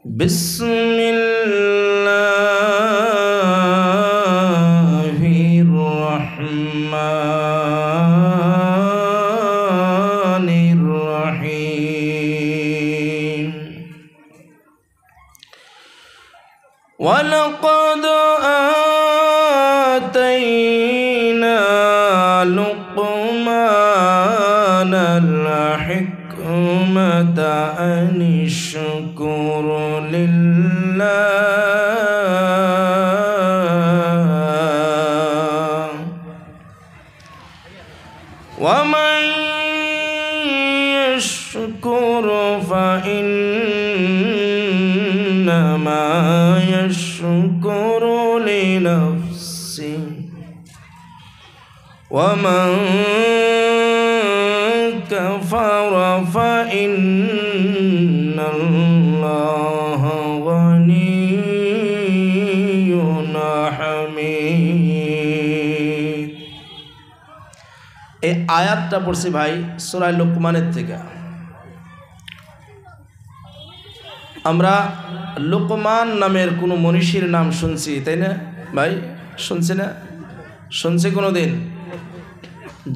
বিসমিল্লাহির-রহমানির-রহিম। ওয়ালাকাদ আতাইনা লুকমানাল হিকমাতা আনিশকুর লিল্লাহ ওয়ামান ইয়াশকুর ফাইন্নামা ইয়াশকুরু লিনাফসিহি ওয়ামান কাফারা ফাইন্নাল্লাহা গনিয়্যুন হামিদ। এই আয়াতটা পড়ছি ভাই সূরা লুকমানের থেকে। আমরা লুকমান নামের কোনো মনীষীর নাম শুনছি, তাই না ভাই? শুনছি না? শুনছি কোনো দিন?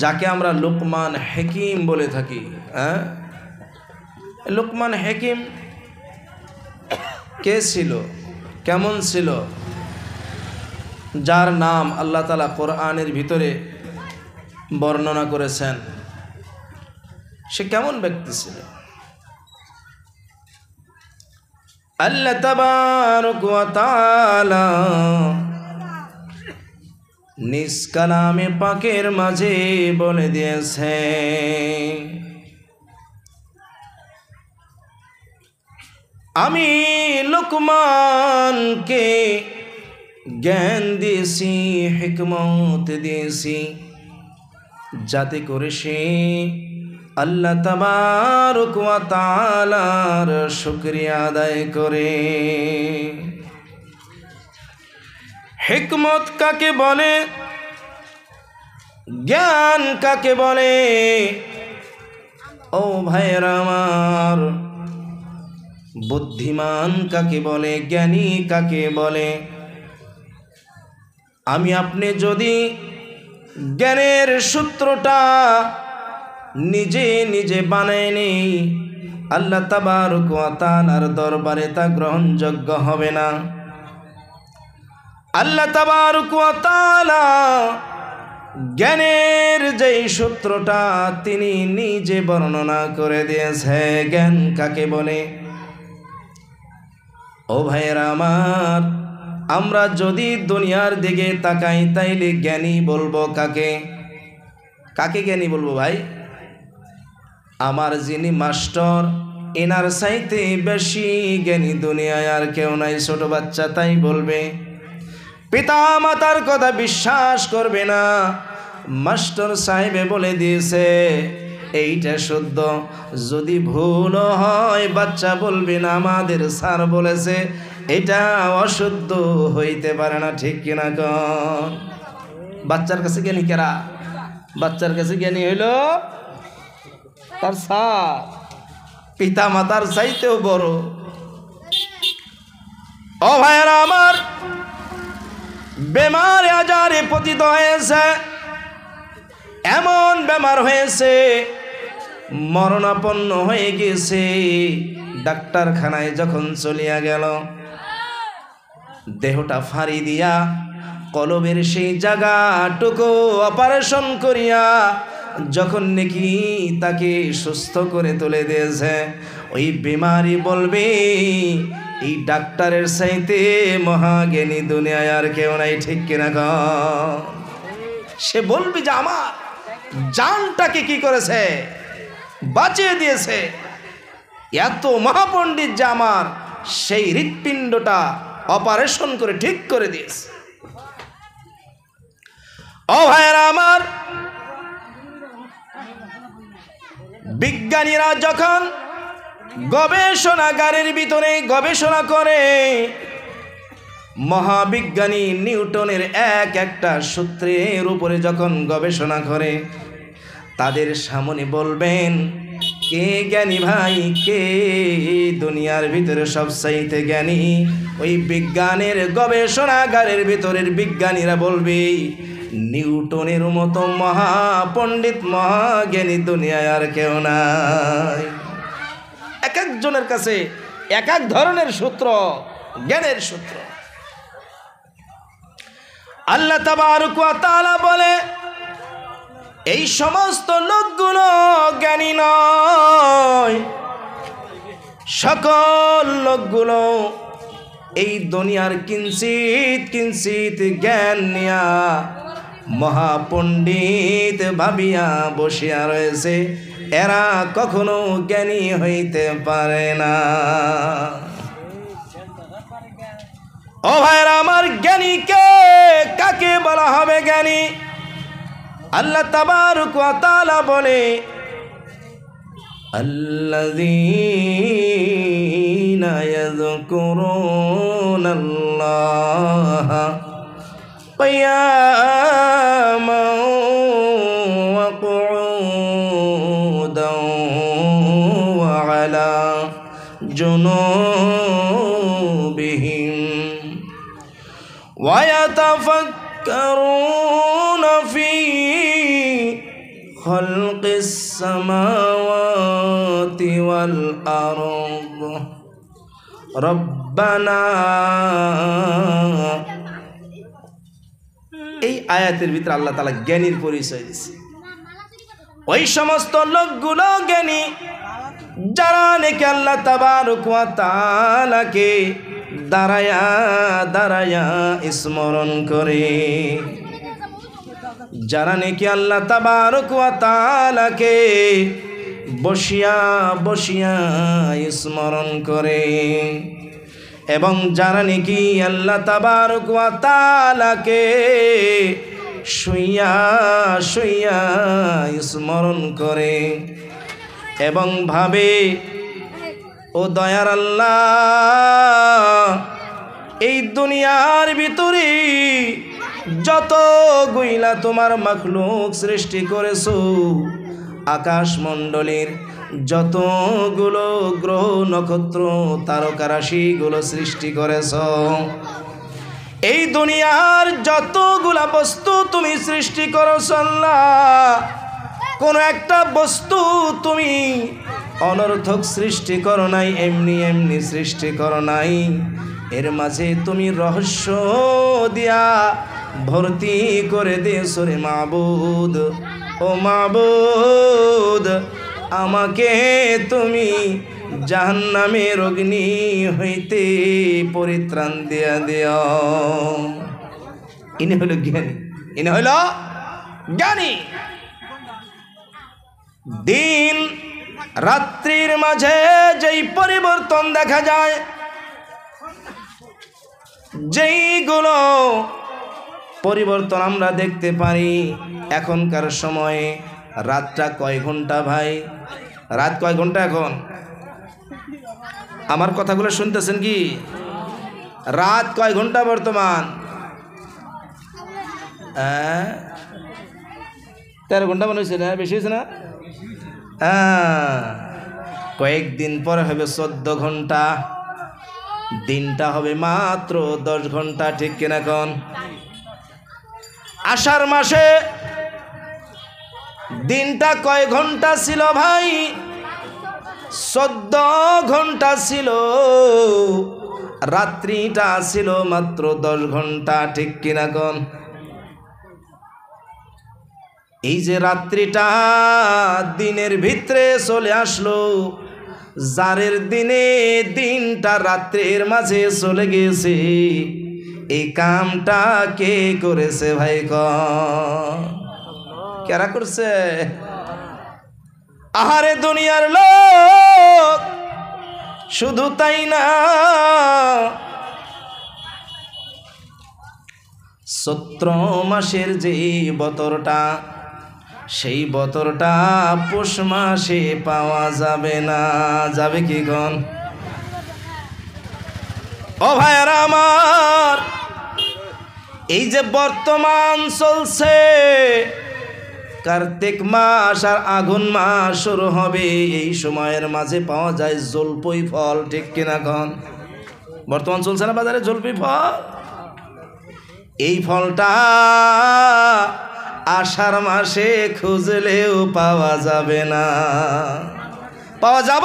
যাকে আমরা লুকমান হাকিম বলে থাকি। হ্যাঁ, লুকমান হাকিম কে ছিল, কেমন ছিল, যার নাম আল্লাহ তাআলা কোরআনের ভিতরে বর্ণনা করেছেন? সে কেমন ব্যক্তি ছিল? আল্লাহ তাবারক ওয়া তাআলা নিজ কালামে পাকের মাঝে বলে দিয়েছে, আমি লুকমানকে জ্ঞান দিয়েছি, হিকমত দিয়েছি, যাতে করে সে আল্লাহ তাবারক ওয়া তাআলার শুকরিয়া আদায় করে। হিকমত কাকে বলে, জ্ঞান কাকে বলে? ও ভাইরা আমার, বুদ্ধিমান কাকে বলে, জ্ঞানী কাকে বলে? আমি আপনি যদি জ্ঞানের সূত্রটা নিজে নিজে বানায় নেই, আল্লাহ তাবারক ওয়া তাআলার দরবারে তা গ্রহণযোগ্য হবে না। আল্লাহ তাবারক ওয়া তাআলা জ্ঞানের যেই সূত্রটা তিনি নিজে বর্ণনা করে দিয়েছে, জ্ঞান কাকে বলে। ও ভাইয়েরা আমার, আমরা যদি দুনিয়ার দিকে তাকাই তাইলে জ্ঞানী বলবো কাকে? কাকে জ্ঞানী বলবো ভাই? আমার যিনি মাস্টার, এনার চাইতে বেশি জ্ঞানী দুনিয়ায় আর কেউ নাই। ছোট বাচ্চা তাই বলবে, পিতা মাতার কথা বিশ্বাস করবে না। মাস্টার সাহেবে বলে দিয়েছে এইটা শুদ্ধ, যদি ভুল হয় বাচ্চা বলবে না আমাদের স্যার বলেছে এটা অশুদ্ধ হইতে পারে না। ঠিক কিনা কন? বাচ্চার কাছে জ্ঞানী কেরা? বাচ্চার কাছে জ্ঞানী হইল তার স্যার, পিতা মাতার চাইতেও বড়। ও ভাইয়েরা আমার, বেমারে আজারে পতিত হয়েছে, এমন বেমার হয়েছে, মরণাপন্ন হয়ে গেছে। ডাক্তারখানায় যখন চলিয়া গেল, দেহটা ফাড়ি দিয়া কলবের সেই জায়গাটুকু অপারেশন করিয়া যখন নাকি তাকে সুস্থ করে তুলে দিয়েছে, ওই বেমারি বলবে এই ডাক্তারের চাইতে মহাজ্ঞানী দুনিয়ায় আর কেউ নাই। ঠিক কিনা কন? সে বলবে যে আমার জানটাকে কি করেছে, বাঁচিয়ে দিয়েছে। এত মহাপণ্ডিত যে আমার সেই হৃৎপিণ্ডটা অপারেশন করে ঠিক করে দিয়েছে। ও ভাইয়েরা আমার, বিজ্ঞানীরা যখন গবেষণাগারের ভিতরে গবেষণা করে, মহাবিজ্ঞানী নিউটনের একটা সূত্রের উপরে যখন গবেষণা করে, তাদের সামনে বলবেন কে জ্ঞানী ভাই, কে দুনিয়ার ভিতরে সবচাইতে জ্ঞানী? ওই বিজ্ঞানের গবেষণাগারের ভিতরের বিজ্ঞানীরা বলবে নিউটনের মতো মহাপণ্ডিত মহাজ্ঞানী দুনিয়ায় আর কেউ নাই। এক একজনের কাছে এক এক ধরনের সূত্র, জ্ঞানের সূত্র। আল্লাহ তাবারক ওয়া তাআলা বলে এই সমস্ত লোকগুলো জ্ঞানী নয়, সকল লোকগুলো এই দুনিয়ার কিঞ্চিত কিঞ্চিত জ্ঞান নিয়া মহাপণ্ডিত ভাবিয়া বসিয়া রয়েছে। এরা কখনো জ্ঞানী হইতে পারে না। ও ভাইরা আমার, জ্ঞানীকে কাকে বলা হবে জ্ঞানী? আল্লাহ তাবারক ওয়া তাআলা বলে আল্লাযীনা ইয়াযকুরুনাল্লাহা কিয়ামান ওয়া কুউদান ওয়া আলা জুনুবিহিম ওয়া ইয়াতাফাক্কারুনা ফী খালকিস সামাওয়াতি ওয়াল আরদ রব্বানা। এই আয়াতের ভিতরে আল্লাহ তাআলা জ্ঞানীর পরিচয় দিয়েছে। ওই সমস্ত লোকগুলো জ্ঞানী যারা নাকি আল্লাহ তাবারক ওয়া তাআলাকে দাঁড়ায়া দাঁড়ায়া স্মরণ করে, যারা নাকি আল্লাহ তাবারক ওয়া তাআলাকে বসিয়া বসিয়া স্মরণ করে, এবং যারা নাকি আল্লাহ তাবারক ওয়া তাআলাকে শুইয়া শুইয়া স্মরণ করে এবং ভাবে ও দয়ার আল্লাহ, এই দুনিয়ার ভিতরে যত গুইলা তোমার মাখলুক সৃষ্টি করেছো, আকাশমণ্ডলের যতগুলো গ্রহ নক্ষত্র তারকারাশিগুলো সৃষ্টি করেছ, এই দুনিয়ার যতগুলা বস্তু তুমি সৃষ্টি করেছ আল্লাহ, কোনো একটা বস্তু তুমি অনর্থক সৃষ্টি করো নাই, এমনি এমনি সৃষ্টি করো নাই। এর মাঝে তুমি রহস্য দিয়া ভর্তি করে দিয়েছো রে মাবুদ। ও মাবুদ, আমাকে তুমি জাহান্নামের অগ্নি হইতে পরিত্রাণ দিয়া দিও। ইনি হলো জ্ঞানী, ইনি হইল জ্ঞানী। দিন রাত্রির মাঝে যেই পরিবর্তন দেখা যায়, যেইগুলো পরিবর্তন আমরা দেখতে পারি, এখনকার সময়ে রাতটা কয় ঘন্টা ভাই? রাত কয় ঘন্টা এখন? আমার কথাগুলো শুনতেছেন কি? রাত কয় ঘন্টা বর্তমান? 13 ঘন্টা মনে হয়েছে না? বেশি হয়েছে না? কয়েকদিন পরে হবে 14 ঘন্টা, দিনটা হবে মাত্র 10 ঘন্টা, ঠিক কিনা কোন? আষাঢ় মাসে দিনটা কয় ঘন্টা ছিল ভাই? 14 ঘন্টা ছিল, রাত্রিটা ছিল মাত্র 10 ঘন্টা, ঠিক কিনা কোন? এই যে রাত্রিটা দিনের ভিতরে চলে আসলো, জারের দিনে দিনটা রাত্রির মাঝে চলে গেছে, এই কামটা কে করেছে ভাই? কারা করছে? আহারে দুনিয়ার লোক, শুধু তাই না, চৈত্র মাসের যে বতরটা, সেই বতরটা পৌষ মাসে পাওয়া যাবে না। যাবে কি গণ? ও ভাইয়ারা আমার, এই যে বর্তমান চলছে কার্তিক মাস আর আঘুন মাস শুরু হবে, এই সময়ের মাঝে পাওয়া যায় জলপই ফল, ঠিক কিনা কন? বর্তমান চলছে না বাজারে জলপই ফল? এই ফলটা আষাঢ় মাসে খুঁজলেও পাওয়া যাবে না। পাওয়া যাব?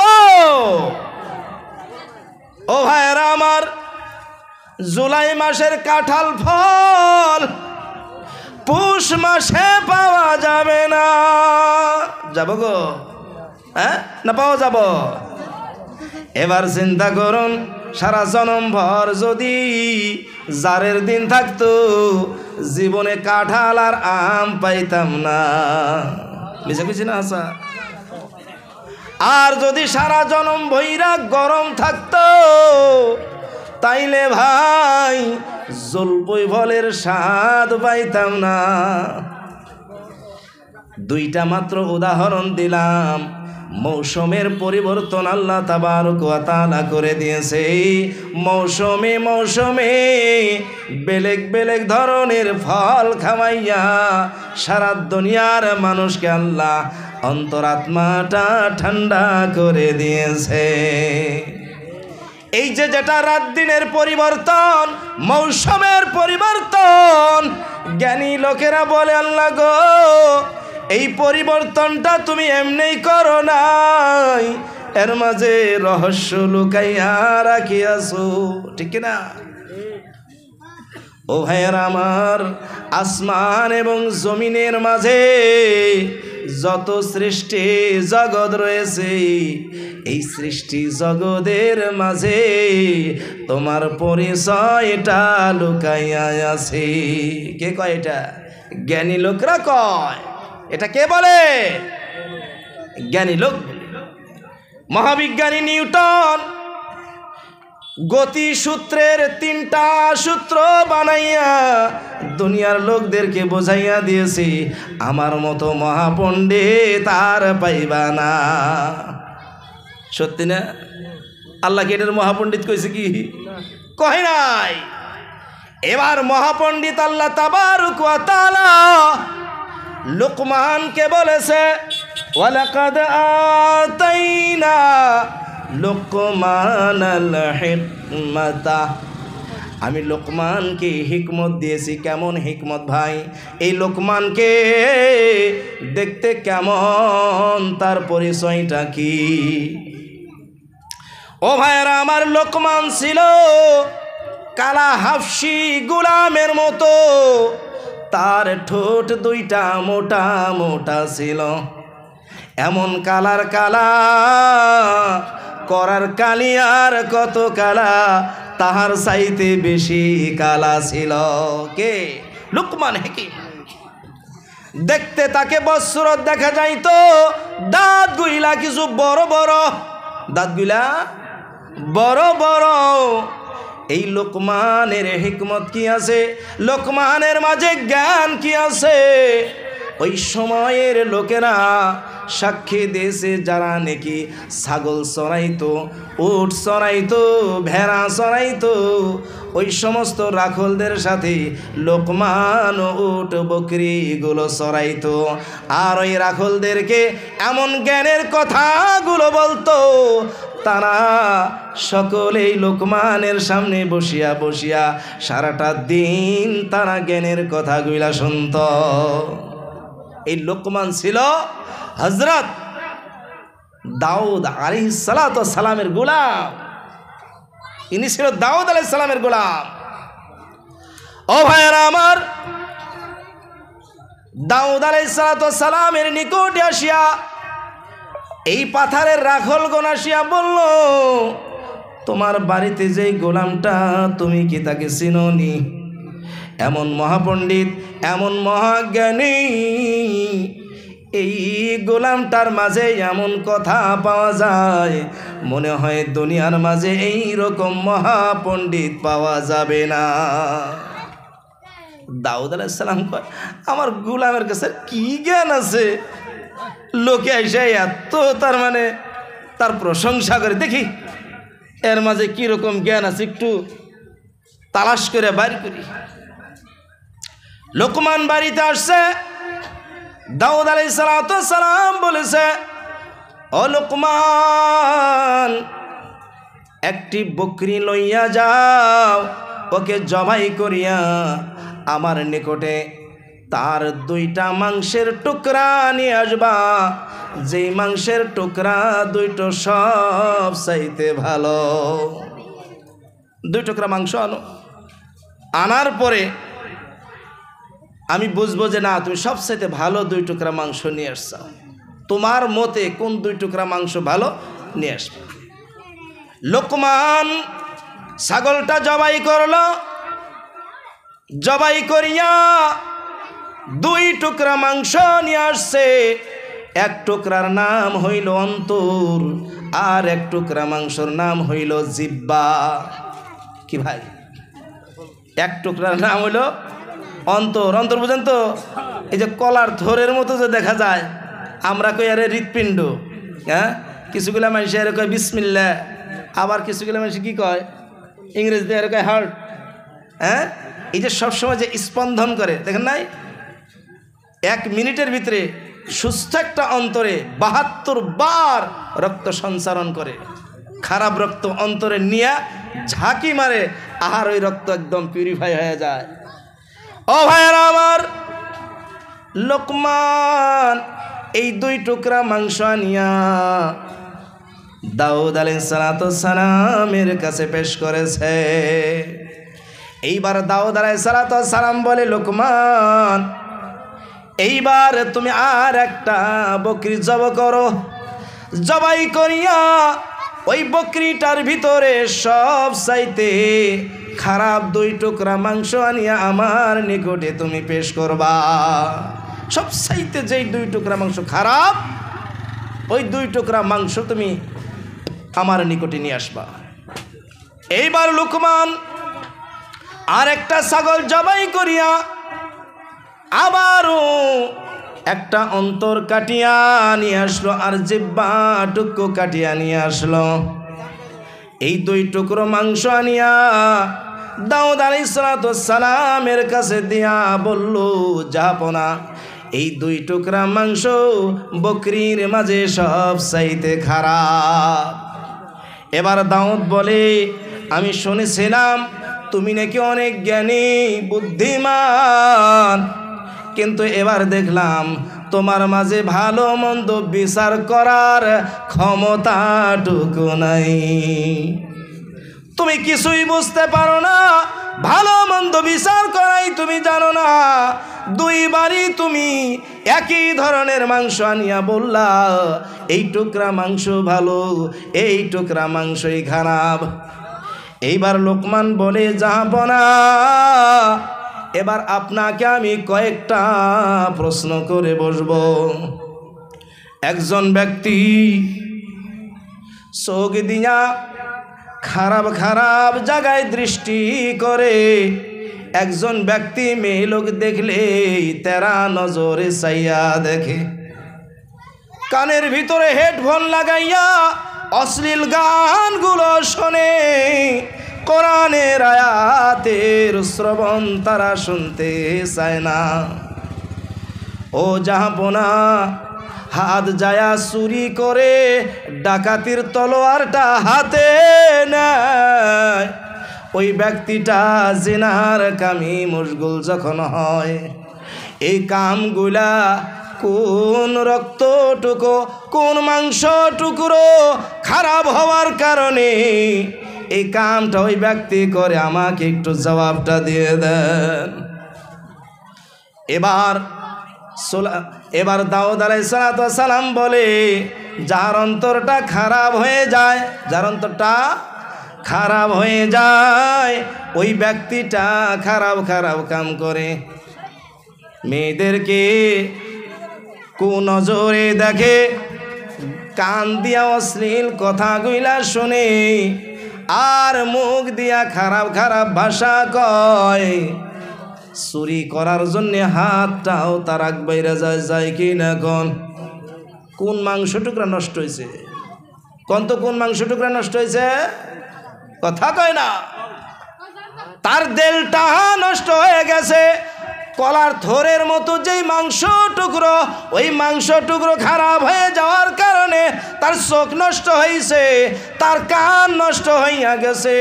ও ভাইরা আমার, জুলাই মাসের কাঁঠাল ফল পৌষ মাসে পাওয়া যাবে না। যাব গো? হ্যাঁ না পাওয়া যাব? এবার চিন্তা করুন, সারা জনম ভর যদি জারের দিন থাকতো, জীবনে কাঁঠাল আর আম পাইতাম না। বুঝে বুঝি না আসা? আর যদি সারা জনম ভৈরা গরম থাকতো, তাইলে ভাই জলপই ফলের স্বাদ পাইতাম না। দুইটা মাত্র উদাহরণ দিলাম। মৌসুমের পরিবর্তন আল্লাহ তাবারক ওয়া তাআলা করে দিয়েছে। মৌসুমে মৌসুমে বেলেগ বেলেগ ধরনের ফল খাওয়াইয়া সারা দুনিয়ার মানুষকে আল্লাহ অন্তরাত্মাটা ঠান্ডা করে দিয়েছে। এই যে যেটা রাত দিনের পরিবর্তন, মৌসুমের পরিবর্তন, জ্ঞানী লোকেরা বলে আল্লাহ গো, এই পরিবর্তনটা তুমি এমনি করো নাই, এর মাঝে রহস্য লুকাইয়া রাখিয়াছো, ঠিক না? ও ভাইয়ের আমার, আসমান এবং জমিনের মাঝে যত সৃষ্টি জগৎ রয়েছে, এই সৃষ্টি জগতের মাঝে তোমার পরিচয়টা লুকাইয়া আছে। কে কয় এটা? জ্ঞানী লোকরা কয়। এটা কে বলে? জ্ঞানী লোক। মহাবিজ্ঞানী নিউটন গতি সূত্রের 3টা সূত্র বানাইয়া দুনিয়ার লোকদেরকে বোঝাইয়া দিয়েছি, আমার মতো মহাপণ্ডিত আর পাইবা না। সত্যি না? আল্লাহ কি এটার মহাপণ্ডিত কইছে কি? কয় নাই। এবার মহাপণ্ডিত আল্লাহ তাবারক ওয়া তাআলা লুকমানকে বলেছে, ওয়ালাকাদ আতাইনা লুকমানাল হিকমাতা, আমি লোকমানকে হিকমত দিয়েছি। কেমন হিকমত ভাই? এই লোকমানকে দেখতে কেমন, তার পরিচয়টা কি? ও ভাইরা আমার, লোকমান ছিল কালা হাফসি গোলামের মতো, তার ঠোঁট 2টা মোটা মোটা ছিল। এমন কালার কালা, করার কালি আর কত কালা, তাহার চাইতে বেশি কালা ছিল। কে? লুকমান হাকিম। দেখতে তাকে বৎসরত দেখা যাইতো, দাঁত গুইলা কিছু বড় বড়, দাঁত গুইলা বড় বড়। এই লোকমানের হিকমত কি আছে? লোকমানের মাঝে জ্ঞান কি আছে? ওই সময়ের লোকেরা সাক্ষী দিয়েছে, যারা নাকি ছাগল চড়াইতো, উট চড়াইতো, ভেড়া চড়াইতো, ওই সমস্ত রাখলদের সাথে লোকমান উট বকরিগুলো চড়াইতো। আর ওই রাখলদেরকে এমন জ্ঞানের কথাগুলো বলতো, তারা সকলেই লোকমানের সামনে বসিয়া বসিয়া সারাটা দিন তারা জ্ঞানের কথাগুলা শুনত। এই লোকমান ছিল হযরত দাউদ আলাইহিস সালাতু ওয়াস সালামের গোলাম। ইনি ছিল দাউদ আলাইহিস সালামের গোলাম। ও ভাইরা আমার, দাউদ আলাইহিস সালাতু ওয়াস সালামের নিকটে আসিয়া এই পাথারের রাখলগণ আসিয়া বলল, তোমার বাড়িতে যে গোলামটা, তুমি কি তাকে চিনোনি? এমন মহাপণ্ডিত, এমন মহাজ্ঞানী, এই গোলামটার মাঝে এমন কথা পাওয়া যায়, মনে হয় দুনিয়ার মাঝে এই রকম মহাপণ্ডিত পাওয়া যাবে না। দাউদ আলাইহিস সালাম কয়, আমার গোলামের কাছে কি জ্ঞান আছে? লোকে এসে এত তার প্রশংসা করে, দেখি এর মাঝে কি রকম জ্ঞান আছে, একটু তালাশ করে বাইর করি। লোকমান বাড়িতে আসছে, দাউদ আলাইহিস সালাম বলেছে, ও লোকমান, একটি বকরি লইয়া যাও, ওকে জবাই করিয়া আমার নিকটে তার 2টা মাংসের টুকরা নিয়ে আসবা, যেই মাংসের টুকরা 2টো সব চাইতে ভালো। 2 টুকরা মাংস আনো, আনার পরে আমি বুঝবো যে না তুমি সবচাইতে ভালো 2 টুকরা মাংস নিয়ে আসছো, তোমার মতে কোন 2 টুকরা মাংস ভালো নিয়ে আসবে। লোকমান ছাগলটা জবাই করলো, জবাই করিয়া 2 টুকরা মাংস নিয়ে আসছে। 1 টুকরার নাম হইল অন্তর, আর 1 টুকরা মাংসর নাম হইল জিহ্বা। কি ভাই? 1 টুকরার নাম হইল অন্তর। অন্তর বুঝেন তো? এই যে কলার থরের মতো যে দেখা যায়, আমরা কই আরে হৃৎপিণ্ড, হ্যাঁ, কিছুগুলা মানুষ এর কয় বিসমিল্লাহ, আবার কিছুগুলা মানুষ কি কয় ইংরেজিতে এর কয় হার্ট। হ্যাঁ, এই যে সবসময় যে স্পন্দন করে, দেখেন নাই? 1 মিনিটের ভিতরে সুস্থ একটা অন্তরে 72 বার রক্ত সঞ্চারণ করে। খারাপ রক্ত অন্তরে নিয়ে ঝাঁকি মারে, আর ওই রক্ত একদম পিউরিফাই হয়ে যায়। ও ভাইয়েরা আমার, লোকমান এই 2 টুকরা মাংস আনিয়া দাউদ আলাইহিস সালামের কাছে পেশ করেছে। এইবার দাউদ আলাইহিস সালাম বলে, লোকমান, এইবার তুমি আর একটা বকরি জবাই করো, জবাই করিয়া ওই বকরিটার ভিতরে সব চাইতে খারাপ 2 টুকরা মাংস আনিয়া আমার নিকটে তুমি পেশ করবা। সব চাইতে যেই 2 টুকরা মাংস খারাপ, ওই 2 টুকরা মাংস তুমি আমার নিকটে নিয়ে আসবা। এইবার লোকমান আর একটা ছাগল জবাই করিয়া আবারও একটা অন্তর কাটিয়া নিয়ে আসলো, আর জিহ্বা টুকু কাটিয়া নিয়ে আসলো। এই 2 টুকরো মাংস আনিয়া দাউদ আলাইহিস সালামের কাছে দিয়া বলল, জাহাপনা, এই 2 টুকরা মাংস বকরির মাঝে সব চাইতে খারাপ। এবার দাউদ বলে, আমি শুনেছিলাম তুমি নাকি অনেক জ্ঞানী বুদ্ধিমান, কিন্তু এবার দেখলাম তোমার মাঝে ভালো মন্দ বিচার করার ক্ষমতাটুকু নাই। তুমি কিছুই বুঝতে পারো না, ভালো মন্দ বিচার করাই তুমি জানো না। 2 বারই তুমি একই ধরনের মাংস আনিয়া বললা এই টুকরা মাংস ভালো, এই টুকরা মাংসই খারাপ। এইবার লোকমান বলে, জাহাপনা, এবার আপনাকে আমি কয়েকটা প্রশ্ন করে বসবো। একজন ব্যক্তি চোখ দিয়া খারাপ খারাপ জায়গায় দৃষ্টি করে, একজন ব্যক্তি মেয়ে লোক দেখলেই তেরা নজরে চাইয়া দেখে। কানের ভিতরে হেডফোন লাগাইয়া অশ্লীল গানগুলো শোনে, কোরআনের আয়াতের শ্রবণ তারা শুনতে চায় না। ও জাহাপনা, হাত যায়া চুরি করে ডাকাতির তলোয়ারটা হাতে নেয়, ওই ব্যক্তিটা জিনার কামে মশগুল যখন হয়, এই কামগুলা কোন রক্তটুকু, কোন মাংস টুকরো খারাপ হওয়ার কারণে এই কামটা ওই ব্যক্তি করে, আমাকে একটু জবাবটা দিয়ে দেন। এবার দাউদ আলাইহিস সালাম বলে, যার অন্তরটা খারাপ হয়ে যায়, যার অন্তরটা খারাপ হয়ে যায়, ওই ব্যক্তিটা খারাপ খারাপ কাম করে, মেয়েদেরকে কুনজরে দেখে, কান দিয়া অশ্লীল কথাগুলা শুনে, আর মুখ দিয়া খারাপ খারাপ ভাষা কয়। চুরি করার জন্য হাতটাও তার আগ বাইরে যায় কি না? কোন মাংস টুকরা নষ্ট হয়েছে? কোন মাংস টুকরা নষ্ট হয়েছে? কথা কয় না। তার দেলটা নষ্ট হয়ে গেছে। কলার থরের মতো যেই মাংস টুকরো, ওই মাংস টুকরো খারাপ হয়ে যাওয়ার কারণে তার চোখ নষ্ট হয়েছে, তার কান নষ্ট হইয়া গেছে,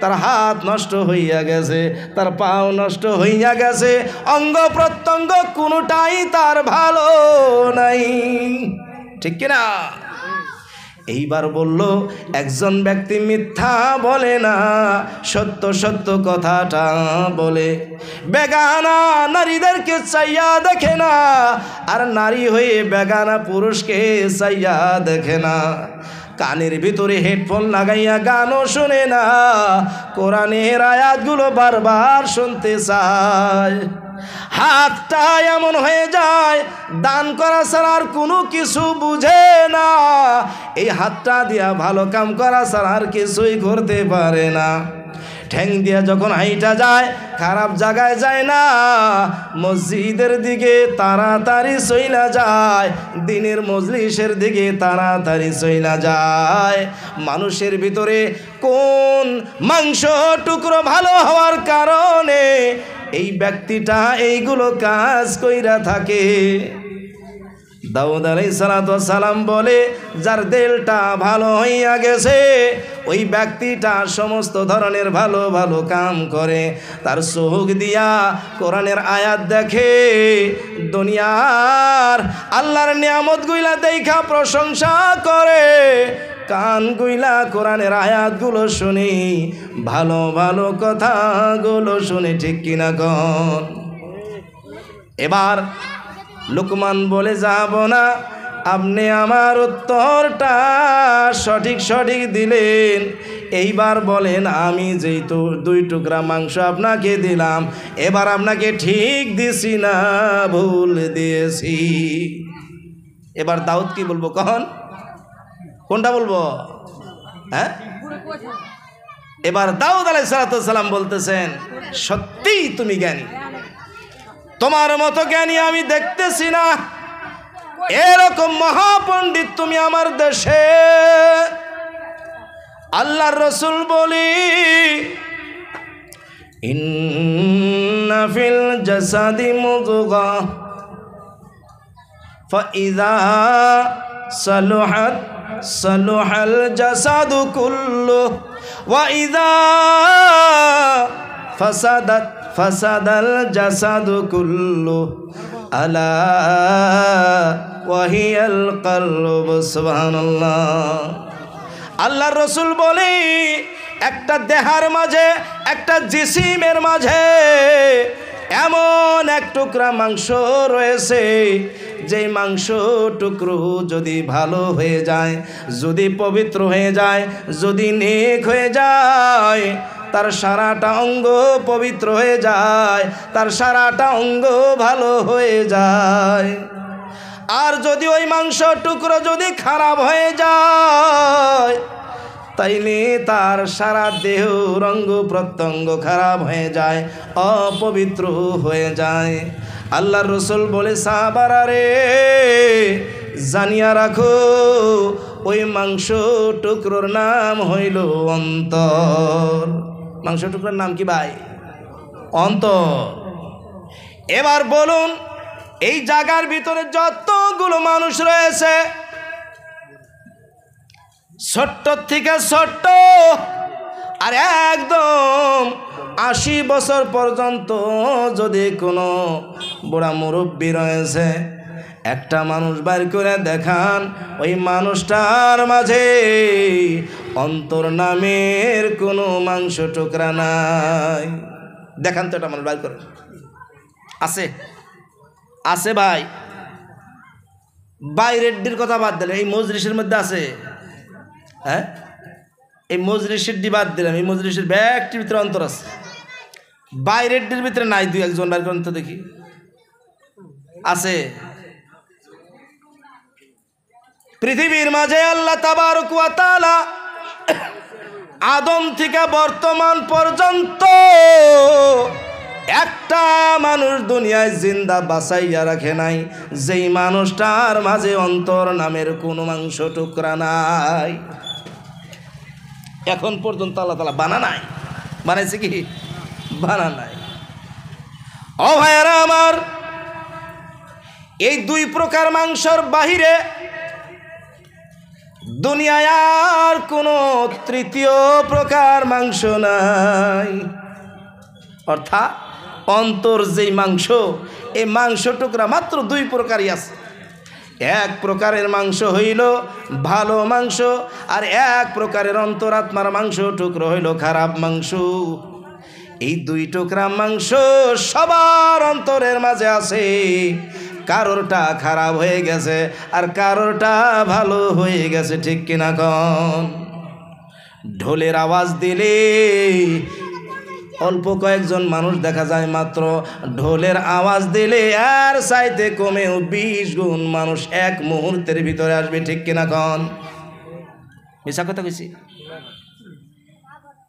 তার হাত নষ্ট হইয়া গেছে, তার পাও নষ্ট হইয়া গেছে, অঙ্গ প্রত্যঙ্গ কোনোটাই তার ভালো নাই। ঠিক কিনা? এইবার বলল, একজন ব্যক্তি মিথ্যা বলে না, সত্য সত্য কথাটা বলে। বেগানা নারীদেরকে চাইয়া দেখে না, আর নারী হয়ে বেগানা পুরুষকে চাইয়া দেখে না। কানের ভিতরে হেডফোন লাগাইয়া গানও শুনে না, কোরআনের আয়াতগুলো বারবার শুনতে চায়। হাতটা এমন হয়ে যায়, দান করা ছাড়া আর কোনো কিছু বুঝে না। এই হাতটা দিয়া ভালো কাম করা ছাড়া আর কিছুই করতে পারে না। ঠ্যাং দিয়া যখন হাইটা যায়, খারাপ জায়গায় যায় না, মসজিদের দিকে তাড়াতাড়ি চইলা যায়, দিনের মজলিসের দিকে তাড়াতাড়ি চইলা যায়। মানুষের ভিতরে কোন মাংস টুকরো ভালো হওয়ার কারণে এই ব্যক্তিটা এইগুলো কাজ কইরা থাকে। দাউদ আলাইহিস সালাম বলে, যার দিলটা ভালো হইয়া গেছে, ওই ব্যক্তিটা সমস্ত ধরনের ভালো ভালো কাম করে। তার চোখ দিয়া কোরআনের আয়াত দেখে, দুনিয়ার আল্লাহর নিয়ামত গুলা দেখা প্রশংসা করে, কান গুইলা কোরআনের আয়াতগুলো শুনি, ভালো ভালো কথাগুলো শুনে। ঠিক কিনা গণ? এবার লুকমান বলে, যাব না, আপনি আমার উত্তরটা সঠিক সঠিক দিলেন। এইবার বলেন, আমি যেই তো 2 টুকরা মাংস আপনাকে দিলাম, এবার আপনাকে ঠিক দিছি না ভুল দিয়েছি? এবার দাউদ কি বলবো কখন? কোনটা বলবো? হ্যাঁ, এবার দাউদ আলাইহিস সালাম বলতেছেন, সত্যিই তুমি জ্ঞানী, তোমার মতো জ্ঞানী আমি দেখতেছি না। এরকম মহাপণ্ডিত তুমি আমার দেশে। আল্লাহর রাসূল বলি, ইন্না ফিল জাসাদি মুদগা ফাইযা সালুহাত সালুহাল জাসাদু কুল্লু ওয়া ইযা ফাসাদাত ফাসাদাল জাসাদু কুল্লু আলা ওয়াহিয়াল কলবু। সুবহানাল্লাহ। আল্লাহর রাসূল বলে, একটা দেহার মাঝে, একটা জিসিমের মাঝে এমন এক টুকরা মাংস রয়েছে, যেই মাংস টুকরো যদি ভালো হয়ে যায়, যদি পবিত্র হয়ে যায়, যদি নেক হয়ে যায়, তার সারাটা অঙ্গ পবিত্র হয়ে যায়, তার সারাটা অঙ্গ ভালো হয়ে যায়। আর যদি ওই মাংস টুকরো যদি খারাপ হয়ে যায়, তাইলে তার সারা দেহ অঙ্গ প্রত্যঙ্গ খারাপ হয়ে যায়, অপবিত্র হয়ে যায়। আল্লাহর রাসূল বলে, সাহাবারা রে, জানিয়া রাখো, ওই মাংস টুকরোর নাম হইল অন্তর। মাংস টুকরোর নাম কি ভাই? অন্তর। এবার বলুন, এই জায়গার ভিতরে যতগুলো মানুষ রয়েছে, ছোট্ট থেকে ছোট্ট আর একদম 80 বছর পর্যন্ত যদি কোনো বুড়া মুরব্বী রয়েছে, একটা মানুষ বাইর করে দেখান, ওই মানুষটার মাঝে অন্তর নামের কোনো মাংস টুকরা নাই। দেখান তো, একটা মানুষ বাইর করে। আছে? আছে ভাই? বাইরের কথা বাদ দিলে এই মজলিসের মধ্যে আছে? হ্যাঁ, এই মজলিসের ডি বাদ দিলাম, এই মজলিসের ব্যাগটির ভিতরে অন্তর আছে, বাইরের ডির ভিতরে নাই। 2-1 বাইর করেন তো দেখি। আছে? পৃথিবীর মাঝে আল্লাহ তাবারক ওয়া তাআলা আদম থেকে বর্তমান পর্যন্ত একটা মানুষ দুনিয়ায় জিন্দা বাঁচাইয়া রাখে নাই, যেই মানুষটার মাঝে অন্তর নামের কোনো মাংস টুকরা নাই। এখন পর্যন্ত আল্লাহ তাআলা বানা নাই। বানাইছে কি? বানা নাই। ও ভাইয়েরা আমার, এই দুই প্রকার মাংসর বাহিরে দুনিয়ায় আর কোনো তৃতীয় প্রকার মাংস নাই। অর্থাৎ অন্তর যেই মাংস, এই মাংস টুকরা মাত্র দুই প্রকারই আছে। এক প্রকারের মাংস হইল ভালো মাংস, আর এক প্রকারের অন্তরাত্মার মাংস টুকরো হইল খারাপ মাংস। এই দুই টুকরা মাংস সবার অন্তরের মাঝে আছে। কারোরটা খারাপ হয়ে গেছে আর কারোরটা ভালো হয়ে গেছে, ঠিক কিনা কন? ঢোলের আওয়াজ দিলে অল্প কয়েকজন মানুষ দেখা যায়, মাত্র ঢোলের আওয়াজ দিলে আর চাইতে কমেও 20 গুণ মানুষ এক মুহূর্তের ভিতরে আসবে, ঠিক কিনা কন? মিছা কথা কইছি?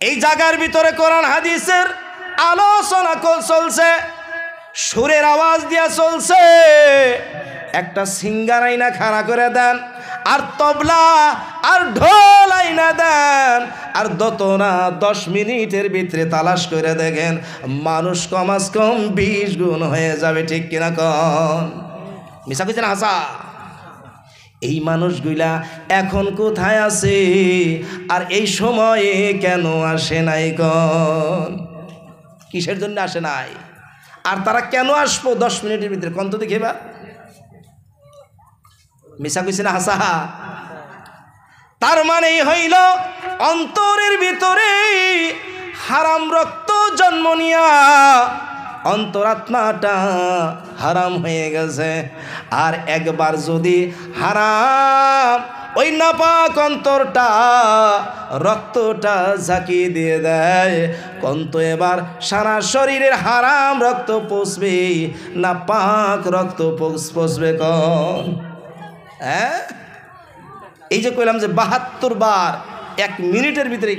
এই জায়গার ভিতরে কোরআন হাদিসের আলোচনা চলছে, সুরের আওয়াজ দিয়া চলছে। একটা সিঙ্গার আইনা খাড়া করে দেন, আর তবলা আর ঢোল আইনা দেন, আর দোতনা 10 মিনিটের ভিতরে তালাশ করে দেখেন মানুষ কমাস কম 20 গুণ হয়ে যাবে, ঠিক কিনা কন? মিছা কইছেন হাসা? এই মানুষগুলা এখন কোথায় আছে আর এই সময়ে কেন আসে নাই কন? কিসের জন্য আসে নাই? আর তারা কেন আসবো 10 মিনিটের ভিতরে? কন তো দেখিবা। মিছা কইছে না হাসা? তার মানে হইল অন্তরের ভিতরে হারাম রক্ত জন্ম নিয়া অন্তরাত্মাটা হারাম হয়ে গেছে। আর একবার যদি হারাম ওই নাপাক অন্তরটা রক্তটা ঝাঁকিয়ে দিয়ে দেয়, কন্ত এবার সারা শরীরের হারাম রক্ত পৌঁছবে না পাক রক্ত পৌঁছবে কন? হ্যাঁ, এই যে কইলাম যে 72 বার 1 মিনিটের ভিতরে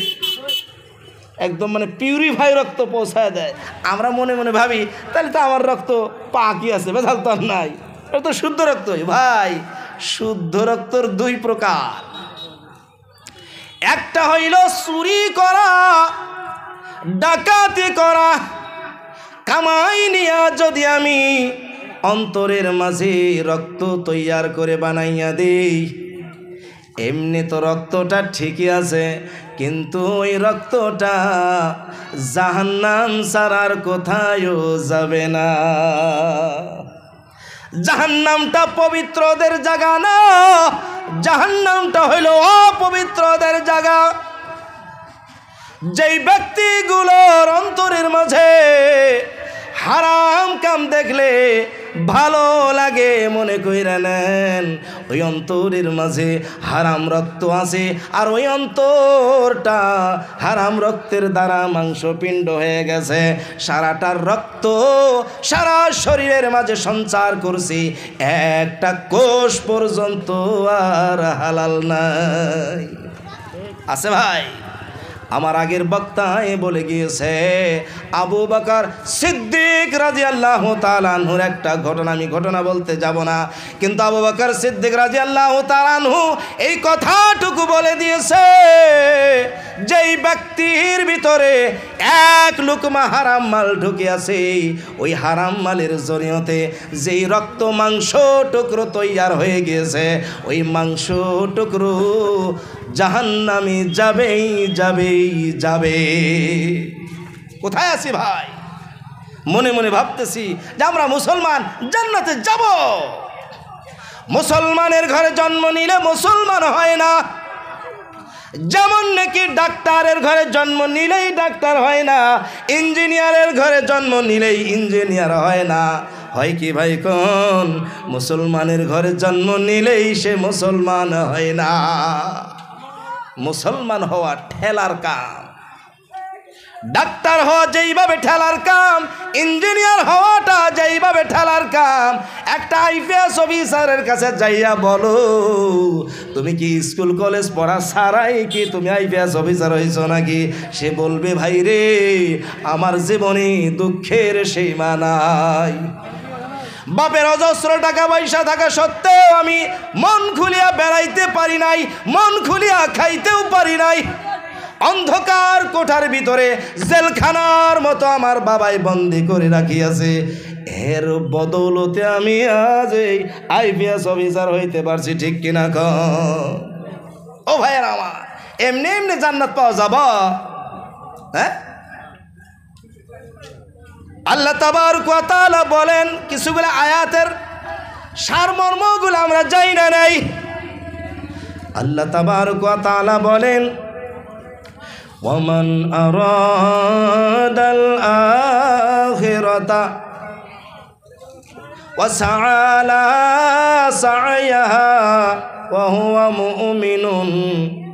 একদম মানে পিউরিফাই রক্ত পৌঁছায় দেয়। আমরা মনে মনে ভাবি তাহলে তো আমার রক্ত পাকই আছে, বেজাল তো নাই, এটা তো শুদ্ধ রক্তই। ভাই, শুদ্ধ রক্তর 2 প্রকার। একটা হইল চুরি করা, ডাকাতি করা। কামাই নিয়া যদি আমি অন্তরের মাঝে রক্ত তৈয়ার করে বানাইয়া দেই, এমনি তো রক্তটা ঠিকই আছে, কিন্তু ওই রক্তটা জাহান্নাম ছাড়ার কোথায়ও যাবে না। জাহান্নামটা পবিত্রদের জায়গা না, জাহান্নামটা হইল অপবিত্রদের জায়গা। যেই ব্যক্তিগুলোর অন্তরের মাঝে হারাম কাম দেখলে ভালো লাগে মনে কইরা নেন, ওই অন্তরের মাঝে হারাম রক্ত আছে, আর ওই অন্তরটা হারাম রক্তের দ্বারা মাংসপিণ্ড হয়ে গেছে। সারাটার রক্ত সারা শরীরের মাঝে সঞ্চার করছি, একটা কোষ পর্যন্ত আর হালাল নাই। আছে ভাই? আমার আগের বক্তায় বলে গিয়েছে আবু বকর সিদ্দিক রাদিয়াল্লাহু তাআলা আনহুর একটা ঘটনা, আমি ঘটনা বলতে যাব না, কিন্তু আবু বকর সিদ্দিক রাদিয়াল্লাহু তাআলা আনহু এই কথাটুকু বলে দিয়েছে, যেই ব্যক্তির ভিতরে 1 লুকমা হারাম মাল ঢুকে আছে, ওই হারাম মালের জরিয়তে যেই রক্ত মাংস টুকরো তৈয়ার হয়ে গিয়েছে, ওই মাংস টুকরো জাহান্নামে যাবেই যাবেই যাবে। কোথায় আছি ভাই? মনে মনে ভাবতেছি যে আমরা মুসলমান জান্নাতে যাব। মুসলমানের ঘরে জন্ম নিলে মুসলমান হয় না, যেমন নাকি ডাক্তারের ঘরে জন্ম নিলেই ডাক্তার হয় না, ইঞ্জিনিয়ারের ঘরে জন্ম নিলেই ইঞ্জিনিয়ার হয় না। হয় কি ভাই কোন? মুসলমানের ঘরে জন্ম নিলেই সে মুসলমান হয় না। মুসলমান হওয়া ঠেলার কাম, ডাক্তার হওয়া যেইভাবে ঠেলার কাম, ইঞ্জিনিয়ার হওয়াটা যেইভাবে ঠেলার কাম। একটা আইপিএস অফিসারের কাছে যাইয়া বলো, তুমি কি স্কুল কলেজ পড়া ছাড়াই কি তুমি আইপিএস অফিসার হয়েছো নাকি? সে বলবে ভাই রে, আমার জীবনে দুঃখের সীমা নাই। বাপের অজস্র টাকা পয়সা থাকা সত্ত্বেও আমি মন খুলিয়া বেড়াইতে পারি নাই, মন খুলিয়া খাইতেও পারি নাই। অন্ধকার কোঠার ভিতরে জেলখানার মতো আমার বাবাই বন্দি করে রাখিয়াছে। এর বদৌলতে আমি আজ এই আইপিএস অফিসার হইতে পারছি, ঠিক কিনা ক? ও ভাইয়ের আমার, এমনি এমনি জান্নাত পাওয়া যাব? হ্যাঁ, আল্লাহ তাবারক ওয়া তাআলা বলেন, কিছুগুলো আয়াতের সারমর্মগুলো আমরা জানি না নাই। আল্লাহ তাবারক ওয়া তাআলা বলেন, ওয়ামান আরাদাল আখিরাতা ওয়া সাআলা সা'য়াহা ওয়া হুয়া মুমিনুন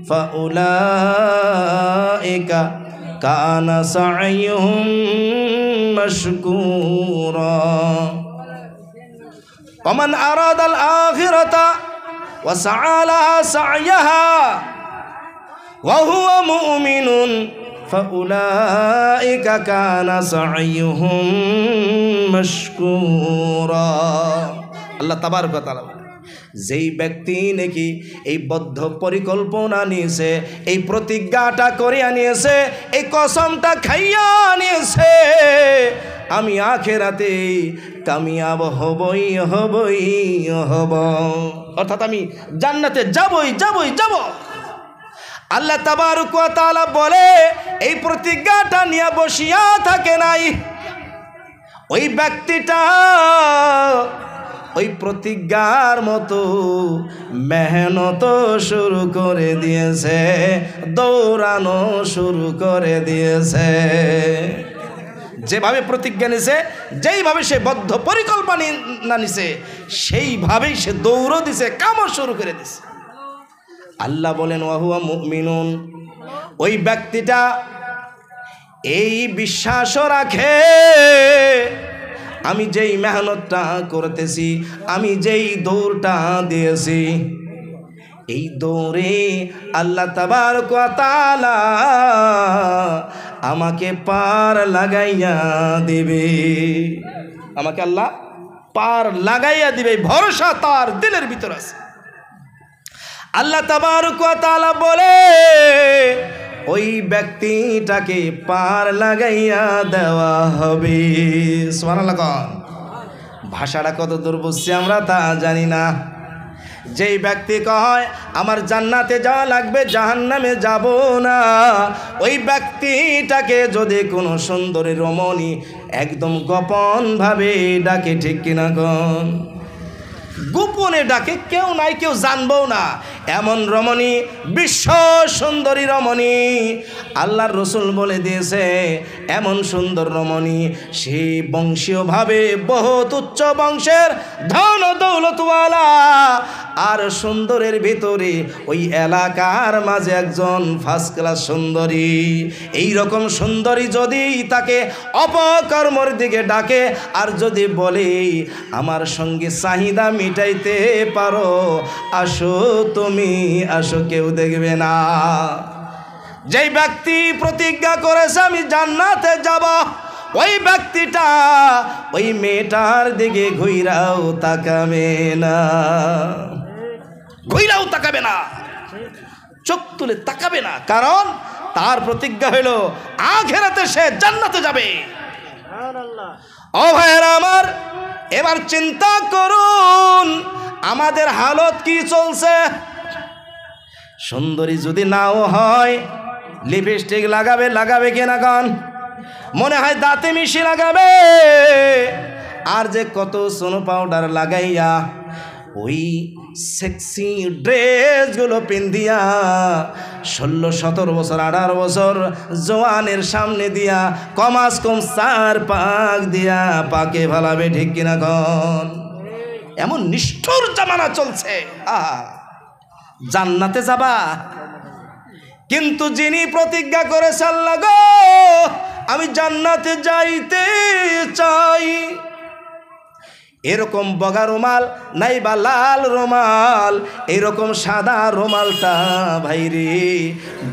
ফাউলাইকা কানা সা'য়ুহুম মাশকুরা। ওয়ামান আরাদাল আখিরাতা ওয়া সাআলা সা'য়াহা ওয়া হুয়া মুমিনুন ফাউলাইকা কানা সা'য়ুহুম মাশকুরা। আল্লাহ তাবারক ওয়া তাআলা, যেই ব্যক্তি নাকি এই বদ্ধ পরিকল্পনা নিয়েছে, এই প্রতিজ্ঞাটা করে নিয়েছে, এই কসমটা খাইয়া নিয়েছে, আমি আখেরাতে কামিয়াব হবই হবই হব, অর্থাৎ আমি জান্নাতে যাবই যাবই যাব। আল্লাহ তাবারক ওয়া তাআলা বলে, এই প্রতিজ্ঞাটা নিয়ে বসিয়া থাকে নাই। ওই ব্যক্তিটা ওই প্রতিজ্ঞার মতো মেহনত শুরু করে দিয়েছে, দৌড়ানো শুরু করে দিয়েছে। যেভাবে প্রতিজ্ঞা নিছে, যেইভাবে সে বদ্ধ পরিকল্পনা নিছে, সেইভাবেই সে দৌড় দিছে, কামড় শুরু করে দিছে। আল্লাহ বলেন, ওয়া হুয়া মুমিনুন, ওই ব্যক্তিটা এই বিশ্বাসও রাখে, আমি যেই মেহনতটা করতেছি, আমি যেই দৌড়টা দিয়েছি, এই দৌড়ে আল্লাহ তাবারক ওয়া তাআলা আমাকে পার লাগাইয়া দিবে, আমাকে আল্লাহ পার লাগাইয়া দিবে, ভরসা তার দিলের ভিতর আছে। আল্লাহ তাবারক ওয়া তাআলা বলে, ওই ব্যক্তিটাকে পার লাগাইয়া দেওয়া হবে। সুবহানাল্লাহ। ভাষাটা কত দূর বুঝছি আমরা তা জানি না। যেই ব্যক্তি কয় আমার জান্নাতে যাওয়া লাগবে, জাহান্নামে যাব না, ওই ব্যক্তিটাকে যদি কোনো সুন্দরী রমণী একদম গোপনভাবে ডাকে, ঠিক কিনা কোন? গোপনে ডাকে, কেউ নাই, কেউ জানবো না, এমন রমণী, বিশ্ব সুন্দরী রমণী, আল্লাহর রসুল বলে দিয়েছে, এমন সুন্দর রমণী সে বংশীয়ভাবে বহুত উচ্চ বংশের ধন দৌলতওয়ালা, আর সুন্দরের ভিতরে ওই এলাকার মাঝে একজন ফার্স্ট ক্লাস সুন্দরী। এই রকম সুন্দরী যদি তাকে অপকর্মর দিকে ডাকে, আর যদি বলে আমার সঙ্গে চাহিদা মিটাইতে পারো, আসো তুমি আসো, কেউ দেখবে না। যেই ব্যক্তি প্রতিজ্ঞা করেছে আমি জান্নাতে যাব, ওই ব্যক্তিটা ওই মেয়েটার দিকে ঘুইরাও তাকাবে না, ঘুইরাও তাকাবে না, চোখ তুলে তাকাবে না, কারণ তার প্রতিজ্ঞা হইল আখিরাতে সে জান্নাতে যাবে। ও ভাইয়েরা আমার, এবার চিন্তা করুন আমাদের হালত কি চলছে। সুন্দরী যদি নাও হয়, লিপস্টিক লাগাবে কিনা কন? মনে হয় দাঁতে মিশি লাগাবে, আর যে কত সোনো পাউডার লাগাইয়া ওই সেক্সি ড্রেসগুলো পিন্দিয়া 16-17 বছর 18 বছর জওয়ানের সামনে দিয়া কমাস কম 4 পাক দিয়া পাকে ভালাবে, ঠিক কিনা কন? এমন নিষ্ঠুর জামানা চলছে। জান্নাতে যাবা, কিন্তু যিনি প্রতিজ্ঞা করেছে আল্লাহ গো আমি জান্নাতে যাইতে চাই, এরকম বগা রুমাল নাই বা লাল রুমাল, এরকম সাদা রুমালটা ভাইরে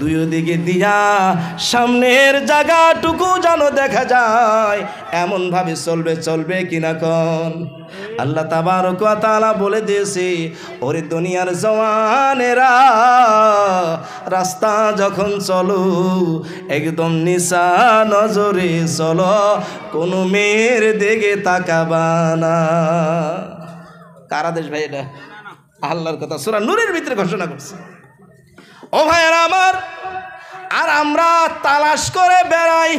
দুই দিকে দিয়া সামনের জায়গাটুকু যেন দেখা যায় এমন ভাবে চলবে কিনা কোন? আল্লাহ তাবারক ওয়া তাআলা বলে দিয়েছে, ওরে দুনিয়ার জওয়ানেরা রাস্তা যখন চলো একদম নিশা নজরে চলো, কোনো মেয়ের দিকে তাকাবা না। কার আদেশ ভাই এটা? আল্লাহর কথা সূরা নূরের ভিতরে ঘোষণা করছে। ও ভাইয়েরা আমার, আর আমরা তালাশ করে বেড়াই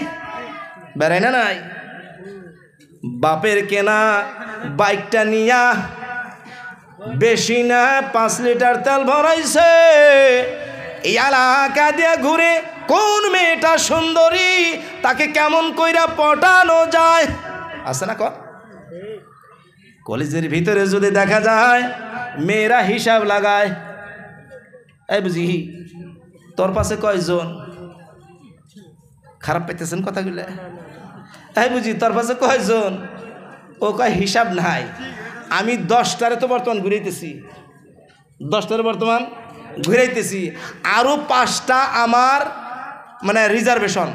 না নাই? বাপের কেনা বাইকটা নিয়া বেশি না 5 লিটার তেল ভরাইছে, এই এলাকা দিয়ে ঘুরে কোন মেয়েটা সুন্দরী তাকে কেমন কইরা পটানো যায়, আছে না কর? কলেজের ভিতরে যদি দেখা যায় মেয়েরা হিসাব লাগায়, এই বুঝি তোর পাশে কয়জন? খারাপ পাইতেছেন কথাগুলো? এই বুঝি তোর পাশে কয়জন? ও কয় হিসাব নাই। আমি 10টারে তো বর্তমান ঘুরাইতেছি, 10টারে বর্তমান ঘুরাইতেছি, আরও 5টা আমার মানে রিজার্ভেশন,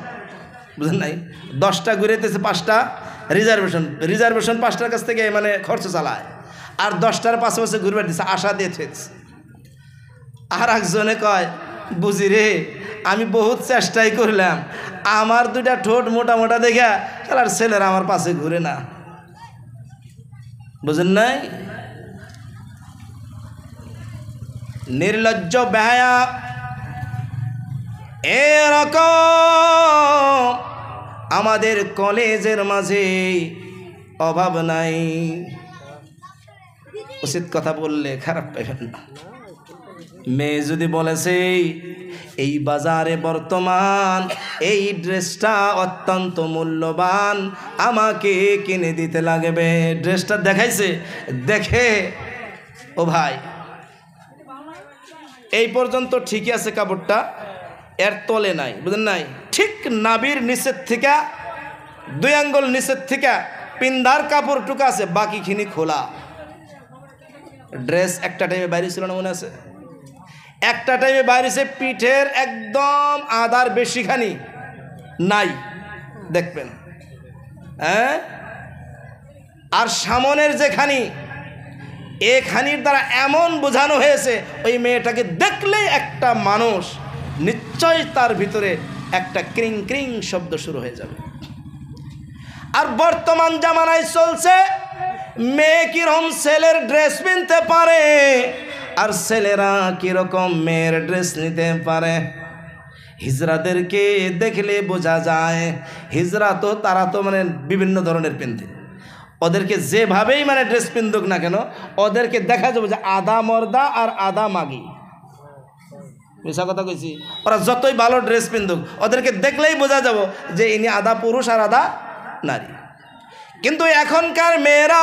বুঝলেন নাই? 10টা ঘুরাইতেছে, 5টা রিজার্ভেশন 5টার কাছ থেকে মানে খরচ চালায়, আর 10টার পাশাপাশি ঘুরবার দিচ্ছে, আশা দিয়ে থেছে। আর একজনে কয় বুঝি রে আমি বহুত চেষ্টাই করলাম, আমার 2টা ঠোঁট মোটা মোটা দেখা খেলার ছেলেরা আমার পাশে ঘুরে না, বুঝেন নাই? নির্লজ্জ বেহায়া এরকম আমাদের কলেজের মাঝে অভাব নাই। উচিত কথা বললে খারাপ পাইবেন না। মেয়ে যদি বলেছে এই বাজারে বর্তমান এই ড্রেসটা অত্যন্ত মূল্যবান, আমাকে কিনে দিতে লাগবে, ড্রেসটা দেখাইছে, দেখে ও ভাই এই পর্যন্ত ঠিকই আছে, কাপড়টা এর তলে নাই, বুঝলেন নাই? ঠিক নাভির নিচের থেকে 2 আঙ্গুল নিচের থেকে পিন্দার কাপড়টুকু আছে, বাকিখানি খোলা। ড্রেস একটা টাইমে বাইরে ছিল না, মনে আছে? একটা টাইমে বাইরেছে, পিঠের একদম আধার বেশিখানি নাই, দেখবেন হ্যাঁ। আর সামনের যেখানি, এখানির দ্বারা এমন বোঝানো হয়েছে ওই মেয়েটাকে দেখলেই একটা মানুষ নিশ্চয় তার ভিতরে একটা ক্রিং ক্রিং শব্দ শুরু হয়ে যাবে। আর বর্তমান জামানায় চলছে মেয়ে কিরকম ছেলের ড্রেস কিনতে পারে আর ছেলেরা কিরকম মেয়ের ড্রেস নিতে পারে। হিজড়াদেরকে দেখলে বোঝা যায়, হিজড়া তো তারা তো মানে বিভিন্ন ধরনের পিনতে, ওদেরকে যেভাবেই মানে ড্রেস পিন্দুক না কেন ওদেরকে দেখা যাবে যে আধা মর্দা আর আধা মাগি। মিশা কথা কইছি? ওরা যতই ভালো ড্রেস পিন্দুক ওদেরকে দেখলেই বোঝা যাব যে ইনি আধা পুরুষ আর আধা নারী। কিন্তু এখনকার মেয়েরা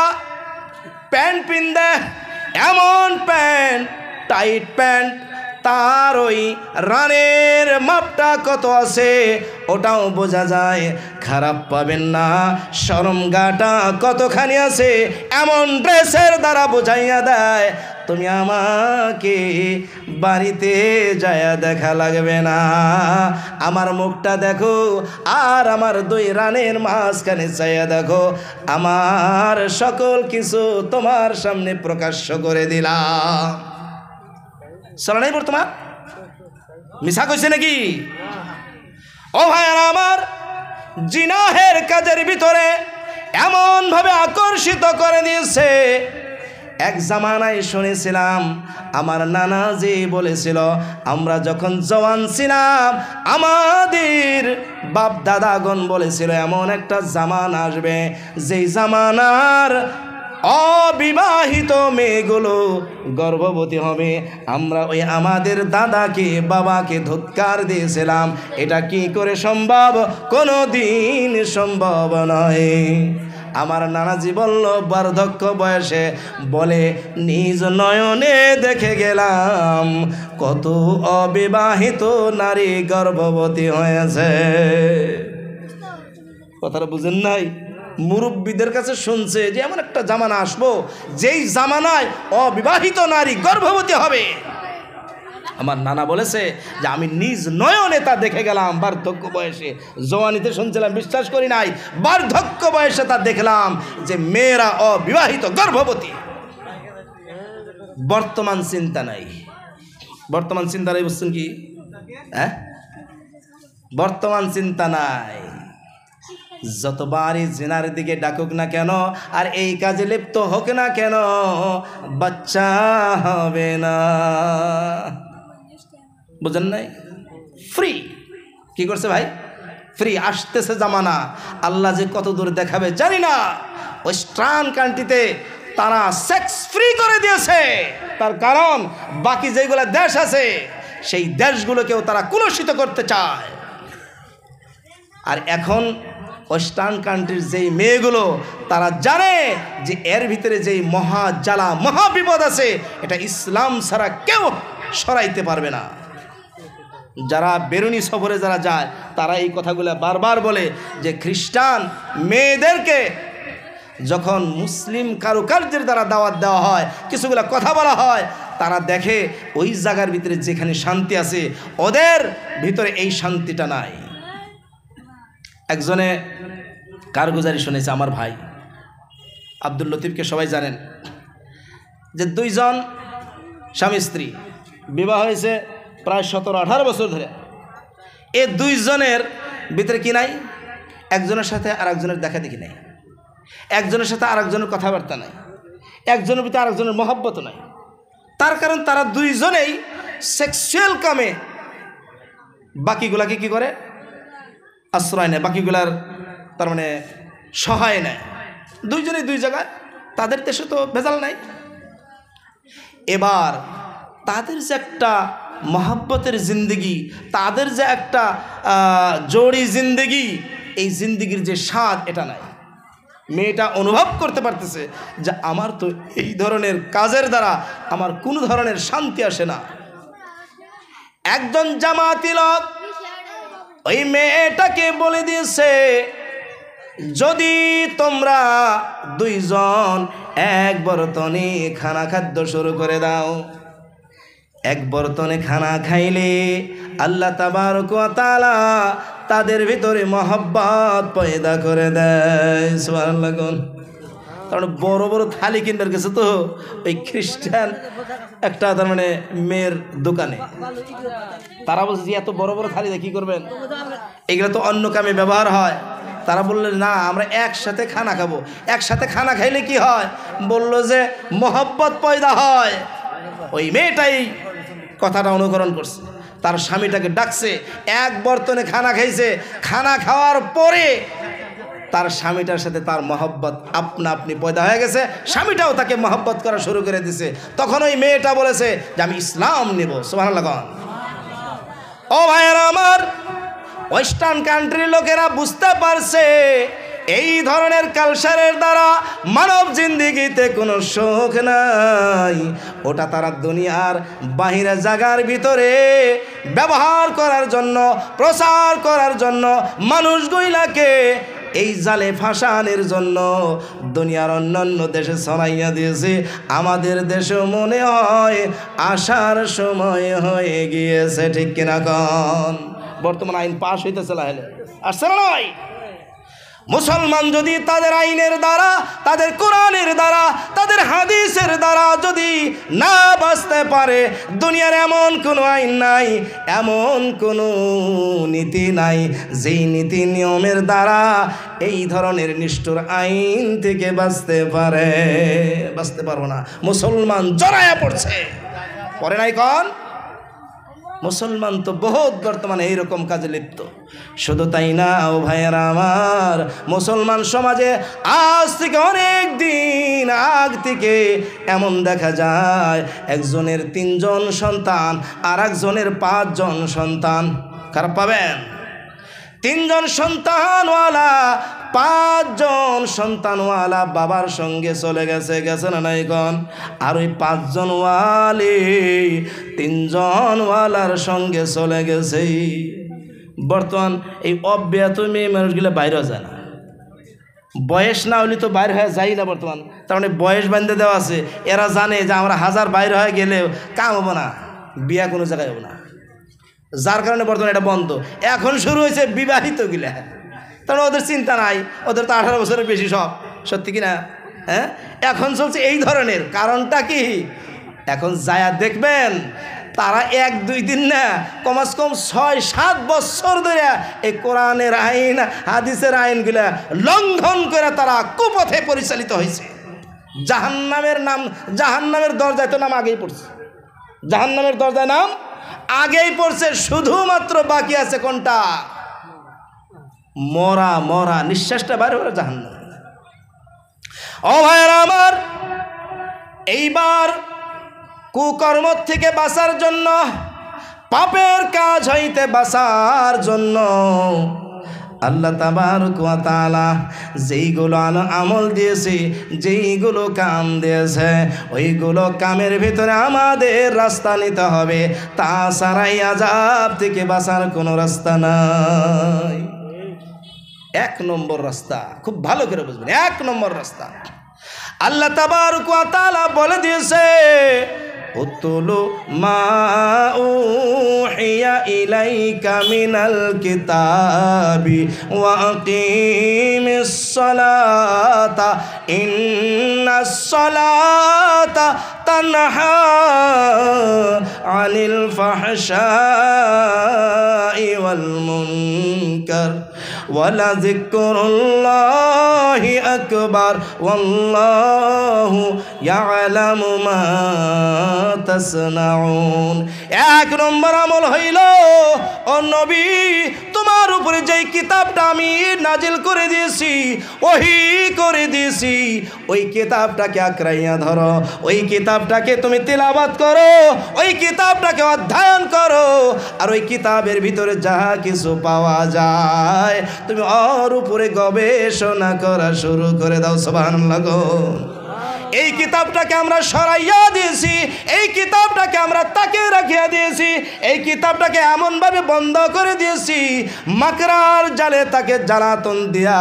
প্যান্ট পিন্দে, এমন প্যান্ট, টাইট প্যান্ট, তার ওই রানের মাপটা কত আছে ওটাও বোঝা যায়। খারাপ পাবেন না, শরম গাটা কতখানি আছে এমন ড্রেসের দ্বারা বোঝাইয়া দেয় তুমি আমাকে বাড়িতে যায়া দেখা লাগবে না, আমার মুখটা দেখো আর আমার 2 রানের মাঝখানে চাইয়া দেখো, আমার সকল কিছু তোমার সামনে প্রকাশ্য করে দিলাম। চলা নাই বর্তমান? মিশা কইছে নাকি? ও ভাইয়ারা আমার, জিনাহের কাজের ভিতরে এমন ভাবে আকর্ষিত করে দিয়েছে। এক জামানায় শুনেছিলাম আমার নানাজি বলেছিল, আমরা যখন জওয়ান ছিলাম আমাদের বাপ দাদাগণ বলেছিল এমন একটা জামানা আসবে যেই জামানার অবিবাহিত মেয়েগুলো গর্ভবতী হবে। আমরা ওই আমাদের দাদাকে বাবাকে ধিক্কার দিয়েছিলাম, এটা কি করে সম্ভব? কোনো দিন সম্ভব নয়। আমার নানাজি বলল বার্ধক্য বয়সে, বলে নিজ নয়নে দেখে গেলাম কত অবিবাহিত নারী গর্ভবতী হয়েছে। কথাটা বুঝেন নাই? মুরব্বীদের কাছে শুনছে যে এমন একটা জামানা আসবো যেই জামানায় অবিবাহিত নারী গর্ভবতী হবে। আমার নানা বলেছে যে আমি নিজ নয়নে তা দেখে গেলাম বার্ধক্য বয়সে। জওয়ানিতে শুনছিলাম, বিশ্বাস করি নাই, বার্ধক্য বয়সে তা দেখলাম যে মেয়েরা অবিবাহিত গর্ভবতী। বর্তমান চিন্তা নাই, বর্তমান চিন্তা নাই, বুঝছেন কি? হ্যাঁ, বর্তমান চিন্তা নাই। যতবারই জিনার দিকে ডাকুক না কেন আর এই কাজে লিপ্ত হোক না কেন, বাচ্চা হবে না। বুঝেন নাই? ফ্রি কি করছে ভাই? ফ্রি। আসতেছে জামানা, আল্লাহ যে কত দূর দেখাবে জানি না। ওয়েস্টার্ন কান্ট্রিতে তারা সেক্স ফ্রি করে দিয়েছে। তার কারণ বাকি যেগুলো দেশ আছে সেই দেশগুলোকেও তারা কুলুষিত করতে চায়। আর এখন ওয়েস্টার্ন কান্ট্রির যেই মেয়েগুলো, তারা জানে যে এর ভিতরে যেই মহা জ্বালা মহা বিপদ আছে, এটা ইসলাম ছাড়া কেউ সরাইতে পারবে না। যারা বেরুনি সফরে যারা যায় তারা এই কথাগুলো বারবার বলে যে খ্রিস্টান মেয়েদেরকে যখন মুসলিম কারুকার্যের দ্বারা দাওয়াত দেওয়া হয়, কিছুগুলো কথা বলা হয়, তারা দেখে ওই জায়গার ভিতরে যেখানে শান্তি আছে ওদের ভিতরে এই শান্তিটা নাই। একজনে কারগুজারি শুনেছে, আমার ভাই আব্দুল লতিফকে সবাই জানেন, যে দুইজন স্বামী স্ত্রী বিবাহ হয়েছে প্রায় 17-18 বছর ধরে। এ দুইজনের ভিতরে কি নাই? একজনের সাথে আর একজনের দেখা দেখি নাই, একজনের সাথে আর একজনের কথাবার্তা নাই, একজনের ভিতরে আর একজনের মহব্বত নাই। তার কারণ তারা দুইজনেই সেক্সুয়াল কামে বাকিগুলাকে কি করে? আশ্রয় নেয়, বাকিগুলার তার মানে সহায় নেয়। দুইজনেই দুই জায়গায়, তাদের দেশে তো ভেজাল নাই। এবার তাদের যে একটা মহব্বতের জিন্দগি, তাদের যে একটা জোড়ি জিন্দগি, এই জিন্দগির যে স্বাদ এটা নাই। মেয়েটা অনুভব করতে পারতেছে যে আমার তো এই ধরনের কাজের দ্বারা আমার কোনো ধরনের শান্তি আসে না। একজন জামাতি লোক ওই মেয়েটাকে বলে দিয়েছে, যদি তোমরা দুইজন এক বর্তনে খানা খাদ্য শুরু করে দাও, এক বর্তনে খানা খাইলে আল্লাহ তাবারক ওয়া তাআলা তাদের ভিতরে মহব্বত পয়দা করে দেয়। সুবহানাল্লাহ। কারণ বড় বড় থালি কিনবার গেছে তো ওই খ্রিস্টান একটা তার মানে মেয়ের দোকানে, তারা বলছে যে এত বড় বড় থালি দিয়ে কী করবেন, এগুলো তো অন্য কামে ব্যবহার হয়। তারা বললেন না, আমরা একসাথে খানা খাবো। একসাথে খানা খাইলে কি হয়? বলল যে মহব্বত পয়দা হয়। ওই মেয়েটাই কথাটা অনুকরণ করছে, তার স্বামীটাকে ডাকছে, এক বর্তনে খানা খাইছে। খানা খাওয়ার পরে তার স্বামীটার সাথে তার মহব্বত আপনা আপনি পয়দা হয়ে গেছে। স্বামীটাও তাকে মহব্বত করা শুরু করে দিছে। তখন ওই মেয়েটা বলেছে যে আমি ইসলাম নেব। সুবহানাল্লাহ। ও ভাইয়েরা আমার, ওয়েস্টার্ন কান্ট্রির লোকেরা বুঝতে পারছে এই ধরনের কালচারের দ্বারা মানব জিন্দিগিতে কোনো সুখ নাই। ওটা তারা দুনিয়ার বাহিরে জায়গার ভিতরে ব্যবহার করার জন্য, প্রচার করার জন্য, মানুষগুলাকে এই জালে ফাঁসানোর জন্য দুনিয়ার অন্যান্য দেশে ছড়াইয়া দিয়েছে। আমাদের দেশেও মনে হয় আসার সময় হয়ে গিয়েছে, ঠিক কিনা কন? বর্তমান আইন পাশ হইতেছে লাহেলে, আসছে না নয়? মুসলমান যদি তাদের আইনের দ্বারা, তাদের কোরআনের দ্বারা, তাদের হাদিসের দ্বারা যদি না বাঁচতে পারে, দুনিয়ার এমন কোনো আইন নাই, এমন কোনো নীতি নাই যেই নীতি নিয়মের দ্বারা এই ধরনের নিষ্ঠুর আইন থেকে বাঁচতে পারে। বাঁচতে পারবো না। মুসলমান জড়ায়া পড়ছে, পরে নাই কন? মুসলমান তো বহুত বর্তমানে এইরকম কাজে লিপ্ত। শুধু তাই না ও ভাইয়েরা আমার, মুসলমান সমাজে আজ থেকে অনেক দিন আগ থেকে এমন দেখা যায় একজনের 3 জন সন্তান আর একজনের 5 জন সন্তান। খারাপ পাবেন? 3 জন সন্তানওয়ালা, 5 জন সন্তানওয়ালা বাবার সঙ্গে চলে গেছে না নাই কন? আর ওই 5 জনওয়ালি 3 জনওয়ালার সঙ্গে চলে গেছে। বর্তমান এই অব্যাহত মেয়ে মানুষগুলো বাইরে যায় না, বয়স না হলে তো বাইর হয়ে যাই না বর্তমান, তার মানে বয়স বান্ধে দেওয়া আছে। এরা জানে যে আমরা হাজার বাইর হয়ে গেলেও কাম হবো না, বিয়া কোনো জায়গায় হবো না, যার কারণে বর্তমানে এটা বন্ধ। এখন শুরু হয়েছে বিবাহিত গিলা, কারণ ওদের চিন্তা নাই, ওদের তো 18 বছরের বেশি সব, সত্যি কিনা? হ্যাঁ, এখন চলছে এই ধরনের। কারণটা কি? এখন যায়া দেখবেন তারা 1-2 দিন না, কমাস কম 6-7 বছর ধরে এই কোরআনের আইন হাদিসের আইনগুলা লঙ্ঘন করে তারা কুপথে পরিচালিত হয়েছে। জাহান্নামের দরজায় তো নাম আগেই পড়ছে, জাহান্নামের দরজায় নাম আগেই পড়ছে। শুধুমাত্র বাকি আছে কোনটা? মরা নিঃশ্বাসটা বাইরে হলো জাহান্নাম। ও ভাইরা আমার, এইবার কুকর্ম থেকে বাঁচার জন্য, পাপের কাজ হইতে বাঁচার জন্য আল্লাহ তাবারক ওয়া তাআলা যেইগুলো আমল দিয়েছে, যেইগুলো কাম দিয়েছে, ওইগুলো কামের ভিতরে আমাদের রাস্তা নিতে হবে, তাছাড়াই আযাব থেকে বাঁচার কোনো রাস্তা নাই। 1 নম্বর রাস্তা, খুব ভালো করে বুঝবেন, 1 নম্বর রাস্তা আল্লাহ তাবারক ওয়া তাআলা বলে দিয়েছে, উতলু মা উহিয়া ইলাইকা মিনাল কিতাবি ওয়া আকিমিস সালাতা ইন্নাস সালাতা তানহা আনিল ফাহশাই ওয়াল মুনকার ওয়ালা যিকরুল্লাহি আকবার ওয়াল্লাহু ইয়ালামু মা তাসনাউন। 1 নম্বর আমল হইল, ও নবী, তোমার উপরে যেই কিতাবটা আমি নাজিল করে দিয়েছি, ওহী করে দিয়েছি, ওই কিতাবটাকে আঁকড়াইয়া ধরো, ওই কিতাবটাকে তুমি তিলাওয়াত করো, ওই কিতাবটাকে অধ্যয়ন করো, আর ওই কিতাবের ভিতরে যাহা কিছু পাওয়া যায় তুমি ওর উপরে গবেষণা করা শুরু করে দাও। সুবহানাল্লাহ গো। এই কিতাবটাকে আমরা সরাইয়া দিয়েছি, এই কিতাবটাকে আমরা তাকে রাখিয়া দিয়েছি, এই কিতাবটাকে এমনভাবে বন্ধ করে দিয়েছি, মাকড়ার জালে তাকে জ্বালাতন দিয়া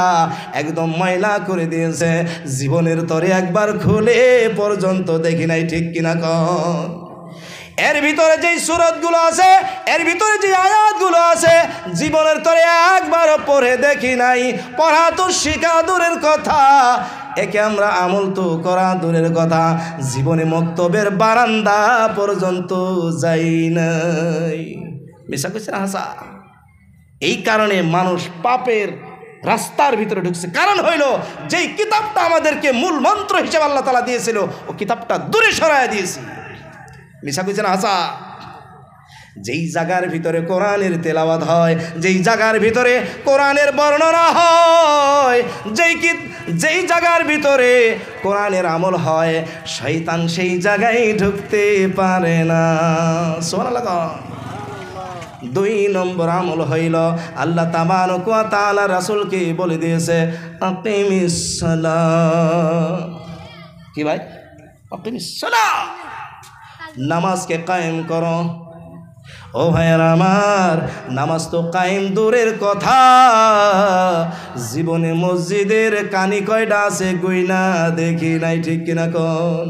একদম ময়লা করে দিয়েছে। জীবনের তরে একবার খুলে পর্যন্ত দেখি নাই, ঠিক কিনা কন? এর ভিতরে যেই সূরাতগুলো আছে, এর ভিতরে যে আয়াতগুলো আছে, জীবনের তরে একবারও পড়ে দেখি নাই। পড়া তো শিখা দূরের কথা, একে আমরা আমল তো করা দূরের কথা, জীবনে মক্তবের বারান্দা পর্যন্ত যাই নাই। মিশা কইছে না হাসা? এই কারণে মানুষ পাপের রাস্তার ভিতরে ঢুকছে। কারণ হইল, যেই কিতাবটা আমাদেরকে মূল মন্ত্র হিসেবে আল্লাহ তাআলা দিয়েছিল, ও কিতাবটা দূরে সরাইয়া দিয়েছি। মিশা কইছে না হাসা? যেই জায়গার ভিতরে কোরআনের তেলাওয়াত হয়, যেই জায়গার ভিতরে কোরআনের বর্ণনা হয়, যেই জায়গার ভিতরে কোরআনের আমল হয়, শয়তান সেই জায়গায় ঢুকতে পারে না। সুবহানাল্লাহ। 2 নম্বর আমল হইল, আল্লাহ তাবারক ওয়া তাআলা রাসূলকে বলে দিয়েছে, আকিমিস সালাহ। কি ভাই? আকিমিস সালাহ, নামাজকে কায়েম করো। ও ভাইয়েরা আমার, নামাজ তো কায়েম দূরের কথা, জীবনে মসজিদের কানি কয়টা আছে গুইনা দেখি নাই, ঠিক কিনা কন?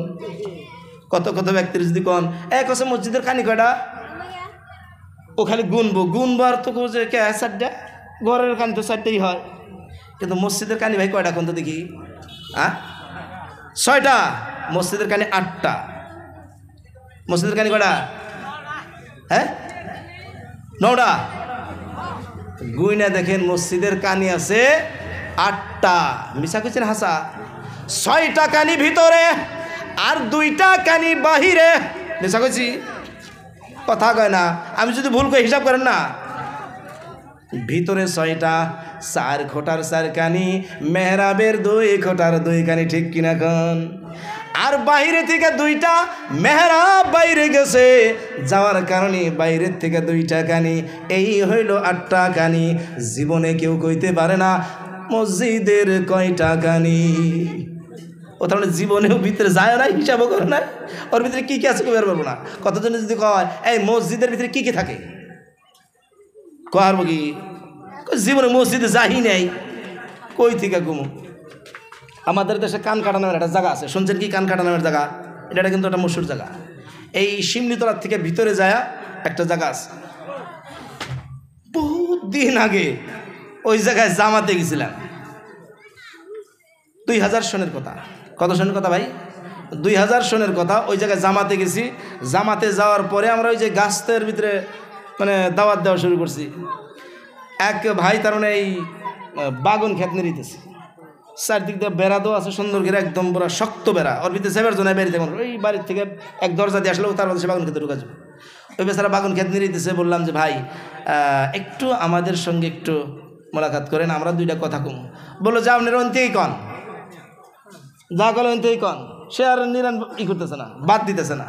কত ব্যক্তির যদি কন এক আছে মসজিদের কানি কয়টা, ও খালি গুনবো আর তো যে কে 4টা, ঘরের কানি তো 4টাই হয়, কিন্তু মসজিদের কানি ভাই কয়টা কোন তো দেখি? 6টা। মসজিদের কানি 8টা। মসজিদের কানি কয়টা? হ্যাঁ, 9টা। গুইনা দেখেন, মসজিদের কানি আছে 8টা। মিশা কইছেন হাসা? 6টা কানি ভিতরে আর 2টা কানি বাহিরে। মিশা কইছি? কথা কয় না, আমি যদি ভুল করে হিসাব করেন না। ভিতরে 6টা, 4 খোটার 4 কানি, মেহরাবের 2 খোটার 2 কানি, ঠিক কিনা কন? আর বাইরে থেকে 2টা, মেহরাব বাইরে গেছে, যাওয়ার কারণে বাইরের থেকে 2টা কানি, এই হইল 8টা কানি। জীবনে কেউ কইতে পারে না মসজিদের কয়টা কানি। ও তার মানে জীবনেও ভিতরে যায় না, হিসাবও করে না, ওর ভিতরে কী কী আছে কেউ বের পারবো না। কতজন যদি কয় এই মসজিদের ভিতরে কী কী থাকে, কয়ারবো কি? জীবনে মসজিদে যাই নাই, কই থেকে ঘুমো? আমাদের দেশে কানকাটা নামের একটা জায়গা আছে, শুনছেন কি কানকাটা নামের জায়গা? এটা কিন্তু একটা মশুর জায়গা। এই শিমলিতলার থেকে ভিতরে যায় একটা জায়গা আছে। বহুত দিন আগে ওই জায়গায় জামাতে গেছিলাম, 2000 সনের কথা। কত সনের কথা ভাই? 2000 সনের কথা। ওই জায়গায় জামাতে গেছি। জামাতে যাওয়ার পরে আমরা ওই যে গাছের ভিতরে মানে দাওয়াত দেওয়া শুরু করছি। এক ভাই তার মানে এই বাগুন খেত নিতেছে, চারদিক দিয়ে বেড়া দেওয়া আছে সুন্দর করে, একদম পুরো শক্ত বেড়া। ওর ভিতরে সেবার জন্য বেরিয়ে ওই বাড়ির থেকে এক দরজা দিয়ে আসলেও তার মধ্যে সে বাগুন খেতে ঢুকা যাবে। ওই বেচারা বাগুন খেত নিতেছে। বললাম যে ভাই একটু আমাদের সঙ্গে একটু মোলাকাত করেন, আমরা দুইটা কথা কম। বললো যে আপনার অন্তেই কন, যা গেল অন্তেই কন। সে আর নিরান করতেছে না, বাদ দিতেছে না।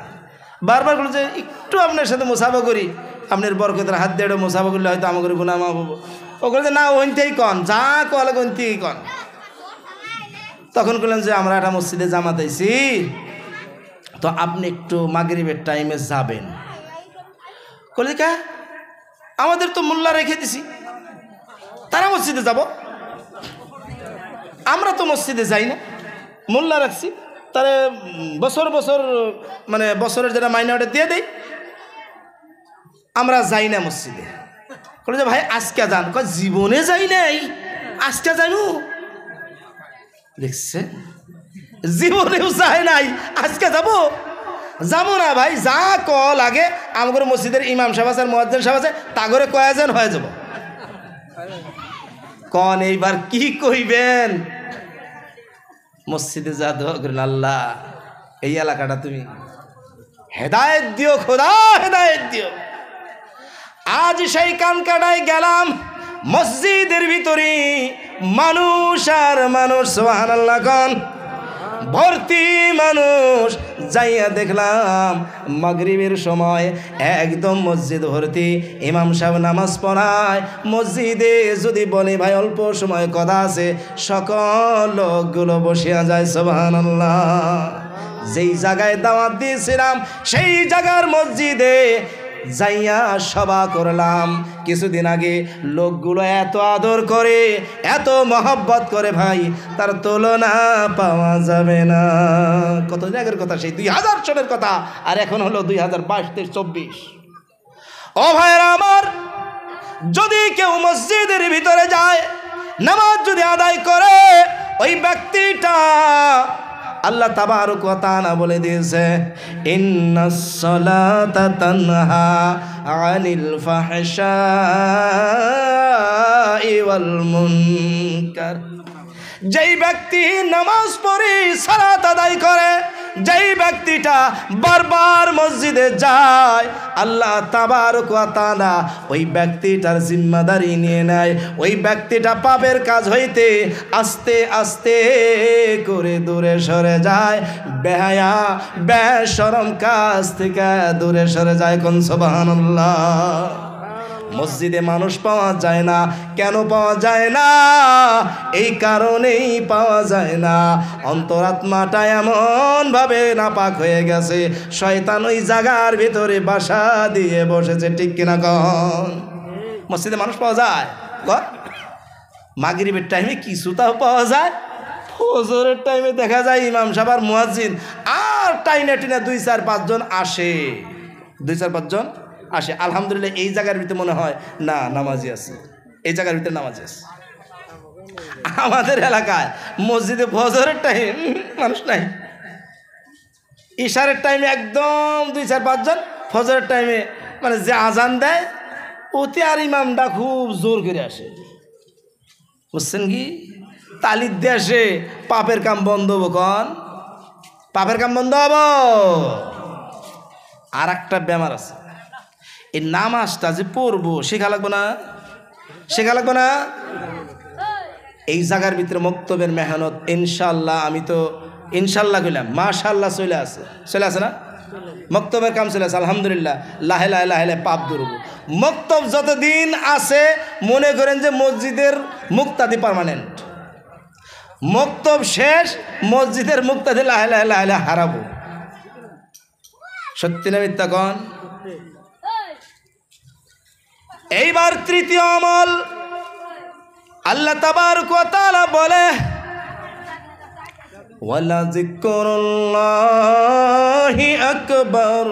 বারবার বললো যে একটু আপনার সাথে মোসাফা করি, আপনার বরকতের হাত দিয়ে মোসাফা করলে হয়তো আমাকে গুণা মাফ হবো। ও বলে যে না অন্তেই কন, যা কল অন্তেই কন। তখন বললাম যে আমরা একটা মসজিদে জামাত আইছি, তো আপনি একটু মাগরিবের টাইমে যাবেন। বলে কে? আমাদের তো মোল্লা রেখে দিছি, তারা মসজিদে যাব, আমরা তো মসজিদে যাই না, মোল্লা রাখছি, তারা বছর বছর মানে বছরের যেটা মাইনে ওটা দিয়ে দেয়, আমরা যাই না মসজিদে। বলে যে ভাই আজকে যান। জীবনে যাই নাই, আজকে যাইব। দেখছে জীবনেও যায় নাই, আজকে যাবো? যাবো না ভাই, যা কল আগে আমাদের মসজিদের ইমাম সাহেব আছে আর মুয়াজ্জিন সাহেব আছে, তা করে কয়েকজন হয়ে যাব। কন এইবার কি কইবেন? মসজিদে যা দোয়া করেন, আল্লাহ এই এলাকাটা তুমি হেদায়েত দিও, খোদা হেদায়েত দিও। আজ সেই কানকাটায় গেলাম, মসজিদের ভিতরে মানুষ আর মানুষ, সুবহানাল্লাহ কন, ভর্তি মানুষ। যাইয়া দেখলাম মাগরিবের সময় একদম মসজিদ ভর্তি, ইমাম সাহেব নামাজ পড়ায়। মসজিদে যদি বলে ভাই অল্প সময় কথা আছে, সকল লোকগুলো বসিয়া যায়, সুবহানাল্লাহ। যেই জায়গায় দাওয়াত দিয়েছিলাম সেই জায়গার মসজিদে যাইয়া সভা করলাম। কিছুদিন আগে লোকগুলো এত আদর করে, এত মহব্বত করে ভাই, তার তুলনা পাওয়া যাবে না। কত জায়গার কথা, সেই 2000 সনের কথা, আর এখন হলো 2022-23-24। ও ভাইরা আমার, যদি কেউ মসজিদের ভিতরে যায়, নামাজ যদি আদায় করে, ওই ব্যক্তিটা আল্লাহ তাবারক ওয়া তাআলা বলে দিয়েছে, ইন্নাস সালাতা তানহা আনিল ফাহশাই ওয়াল মুনকার। যেই ব্যক্তি নামাজ পড়ে সালাত আদায় করে, যেই ব্যক্তিটা বারবার মসজিদে যায়, আল্লাহ তাবারক ওয়া তাআলা ওই ব্যক্তিটার জিম্মাদারি নিয়ে নেয়। ওই ব্যক্তিটা পাপের কাজ হইতে আস্তে আস্তে করে দূরে সরে যায়, বেহায়া বেশরম কাজ থেকে দূরে সরে যায়। কোন সুবহানাল্লাহ। মসজিদে মানুষ পাওয়া যায় না, কেন পাওয়া যায় না? এই কারণেই পাওয়া যায় না, অন্তরাত্মাটা এমন ভাবে নাপাক হয়ে গেছে, শয়তান ওই জায়গার ভিতরে বাসা দিয়ে বসেছে। ঠিক কিনা কন? মসজিদে মানুষ পাওয়া যায়, মাগরিবের টাইমে কিছুটাও পাওয়া যায়, ফজরের টাইমে দেখা যায় ইমাম সাহেব আর মুয়াজ্জিন আর টাইনে টিনে 2-4-5 জন আসে, 2-4-5 জন আসে। আলহামদুলিল্লাহ এই জায়গার ভিতরে মনে হয় না নামাজি আছে, এই জায়গার ভিতরে নামাজি আছে। আমাদের এলাকায় মসজিদে ফজরের টাইম মানুষ নাই, ইশারের টাইমে একদম 2-4-5 জন, ফজরের টাইমে মানে যে আজান দেয় ওতে আর ইমামটা খুব জোর করে আসে, বুঝছেন কি? তালিদ দিয়ে আসে, পাপের কাম বন্ধ হবো। কন পাপের কাম বন্ধ হবো। আর একটা বেমার আছে, এই নামাজটা যে পড়বো শেখা লাগবো না, শেখা লাগবো না? এই জায়গার ভিতরে মক্তবের মেহনত ইনশাল্লাহ, আমি তো ইনশাল্লাহ কইলাম, মাশাল্লাহ চলে আসে না? মক্তবের কাম চলে আসে আলহামদুলিল্লাহ। লাহে লাহে লাহে লাহে পাপ দূরব। মক্তব যতদিন আছে মনে করেন যে মসজিদের মুক্তাদি পার্মানেন্ট, মক্তব শেষ, মসজিদের মুক্তাদি লাহে লাহে লাহে লাহে হারাবো। সত্যি না মিথ্যা কন? এইবার তৃতীয় আমল, আল্লাহ তাবারক ওয়া তাআলা বলে, ওয়ালা যিকরুল্লাহি আকবার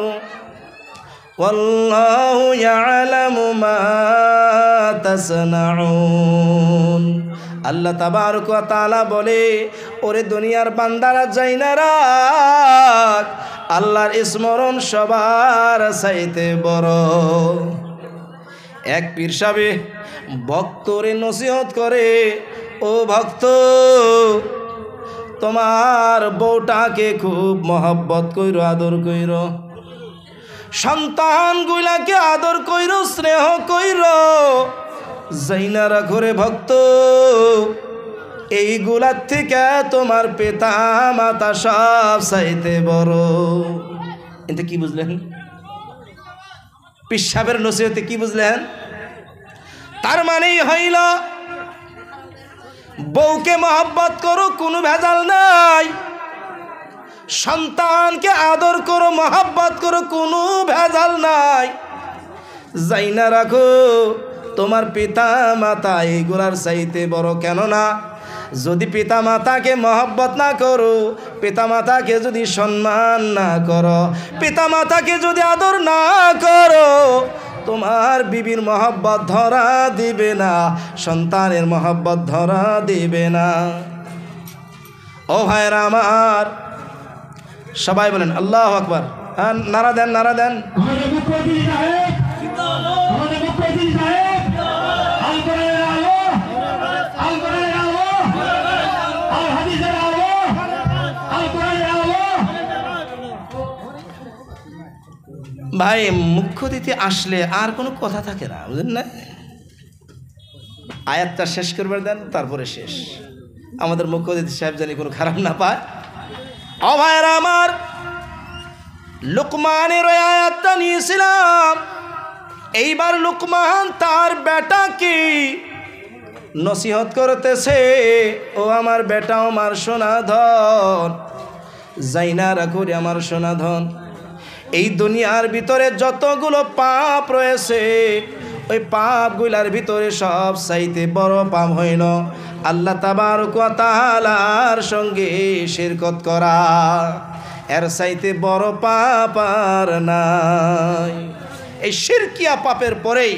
ওয়াল্লাহু ইয়ালামু মা তাসনাউন। আল্লাহ তাবারক ওয়া তাআলা বলে, ওরে দুনিয়ার বান্দারা যাইনা রাখ, আল্লাহর স্মরণ সবার চাইতে বড়। এক পীর সাহেব ভক্তরে নসিহত করে, ও ভক্ত, তোমার বউটাকে খুব মহব্বত কইরো, আদর কইরো, সন্তানগুলাকে আদর কইরো, স্নেহ কইরো, যাইনা রাখো রে ভক্ত, এইগুলার থেকে তোমার পিতা মাতা সব চাইতে বড়। এটা কি বুঝলেন? পীর সাহেবের নসিহতে কি বুঝলেন? তার মানেই হইল বউকে মহব্বত করো, কোনো ভেজাল নাই, সন্তানকে আদর করো, মহব্বত করো, কোনো ভেজাল নাই, যাইনা রাখো তোমার পিতা মাতা এইগুলার চাইতে বড়। কেননা যদি পিতা মাতাকে মহব্বত না করো, পিতা মাতাকে যদি সম্মান না করো, পিতা মাতাকে যদি আদর না করো, তোমার বিবির মহব্বত ধরা দিবে না, সন্তানের মহব্বত ধরা দিবে না। ও ভাইরা আমার, সবাই বলেন আল্লাহু আকবার। হ্যাঁ, নারা দেন, নারা দেন। ভাই, মুখ্য অতিথি আসলে আর কোনো কথা থাকে না, বুঝলেন না? আয়াতটা শেষ করবার দেন, তারপরে শেষ। আমাদের মুখ্য অতিথি সাহেব জানি কোনো খারাপ না পায়। ও ভাইরা আমার, লুকমানের ওই আয়াতটা নিয়েছিলাম। এইবার লুকমান তার বেটাকে নসিহত করতেছে, ও আমার বেটা, আমার সোনা ধন, যাইনা রাখো রে আমার সোনা ধন, এই দুনিয়ার ভিতরে যতগুলো পাপ রয়েছে, ওই পাপগুলার ভিতরে সব চাইতে বড় পাপ হইল আল্লাহ তাবারক ওয়া তাআলার সঙ্গে শিরকত করা। এর চাইতে বড় পাপ আর নাই। এই শিরকিয়া পাপের পরেই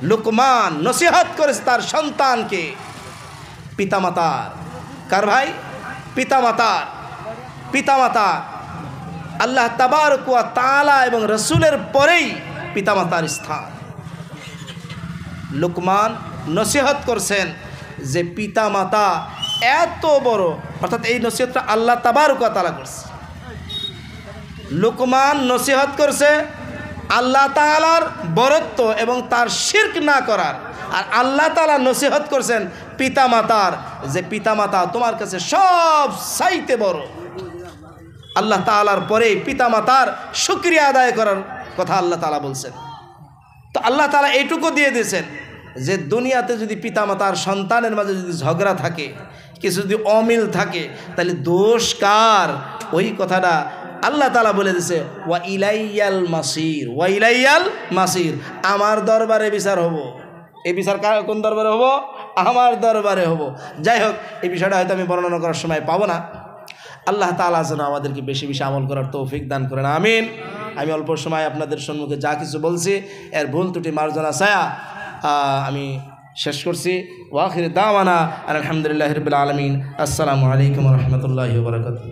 লুকমান নসিহত করেছে তার সন্তানকে। পিতামাতার, কার ভাই? পিতামাতার। পিতামাতার আল্লাহ তাবারক ওয়া তাআলা এবং রসুলের পরেই পিতামাতার স্থান। লুকমান নসিহত করছেন যে পিতামাতা এত বড়, অর্থাৎ এই নসিহতটা আল্লাহ তাবারক ওয়া তাআলা করছে। লুকমান নসিহত করছে আল্লাহ তাআলার বরত্ব এবং তার শিরক না করার, আর আল্লাহ তাআলা নসিহত করছেন পিতামাতার, যে পিতামাতা তোমার কাছে সব চাইতে বড়। আল্লাহ তাআলার পরে পিতামাতার শুকরিয়া আদায় করার কথা আল্লাহ তাআলা বলছেন। তো আল্লাহ তাআলা এইটুকু দিয়ে দিয়েছেন যে দুনিয়াতে যদি পিতামাতার সন্তানের মাঝে যদি ঝগড়া থাকে, কিছু যদি অমিল থাকে, তাহলে দোষ কার? ওই কথাটা আল্লাহ তাআলা বলে দিয়েছে, ওয়া ইলাইয়াল মাসির, ওয়া ইলাইয়াল মাসির, আমার দরবারে বিচার হব। এই বিচার কোন দরবারে হব? আমার দরবারে হব। যাই হোক, এই বিষয়টা হয়তো আমি বর্ণনা করার সময় পাবো না। আল্লাহ তাআলা যেন আমাদেরকে বেশি বেশি আমল করার তৌফিক দান করেন, আমিন। আমি অল্প সময় আপনাদের সম্মুখে যা কিছু বলছি এর ভুল ত্রুটি মার্জনা ছায়া আমি শেষ করছি। ওয়াখির দাওয়ানা আলহামদুলিল্লাহি রাব্বিল আলামিন। আসসালামু আলাইকুম ওয়া রাহমাতুল্লাহি ওয়া বারাকাতুহু।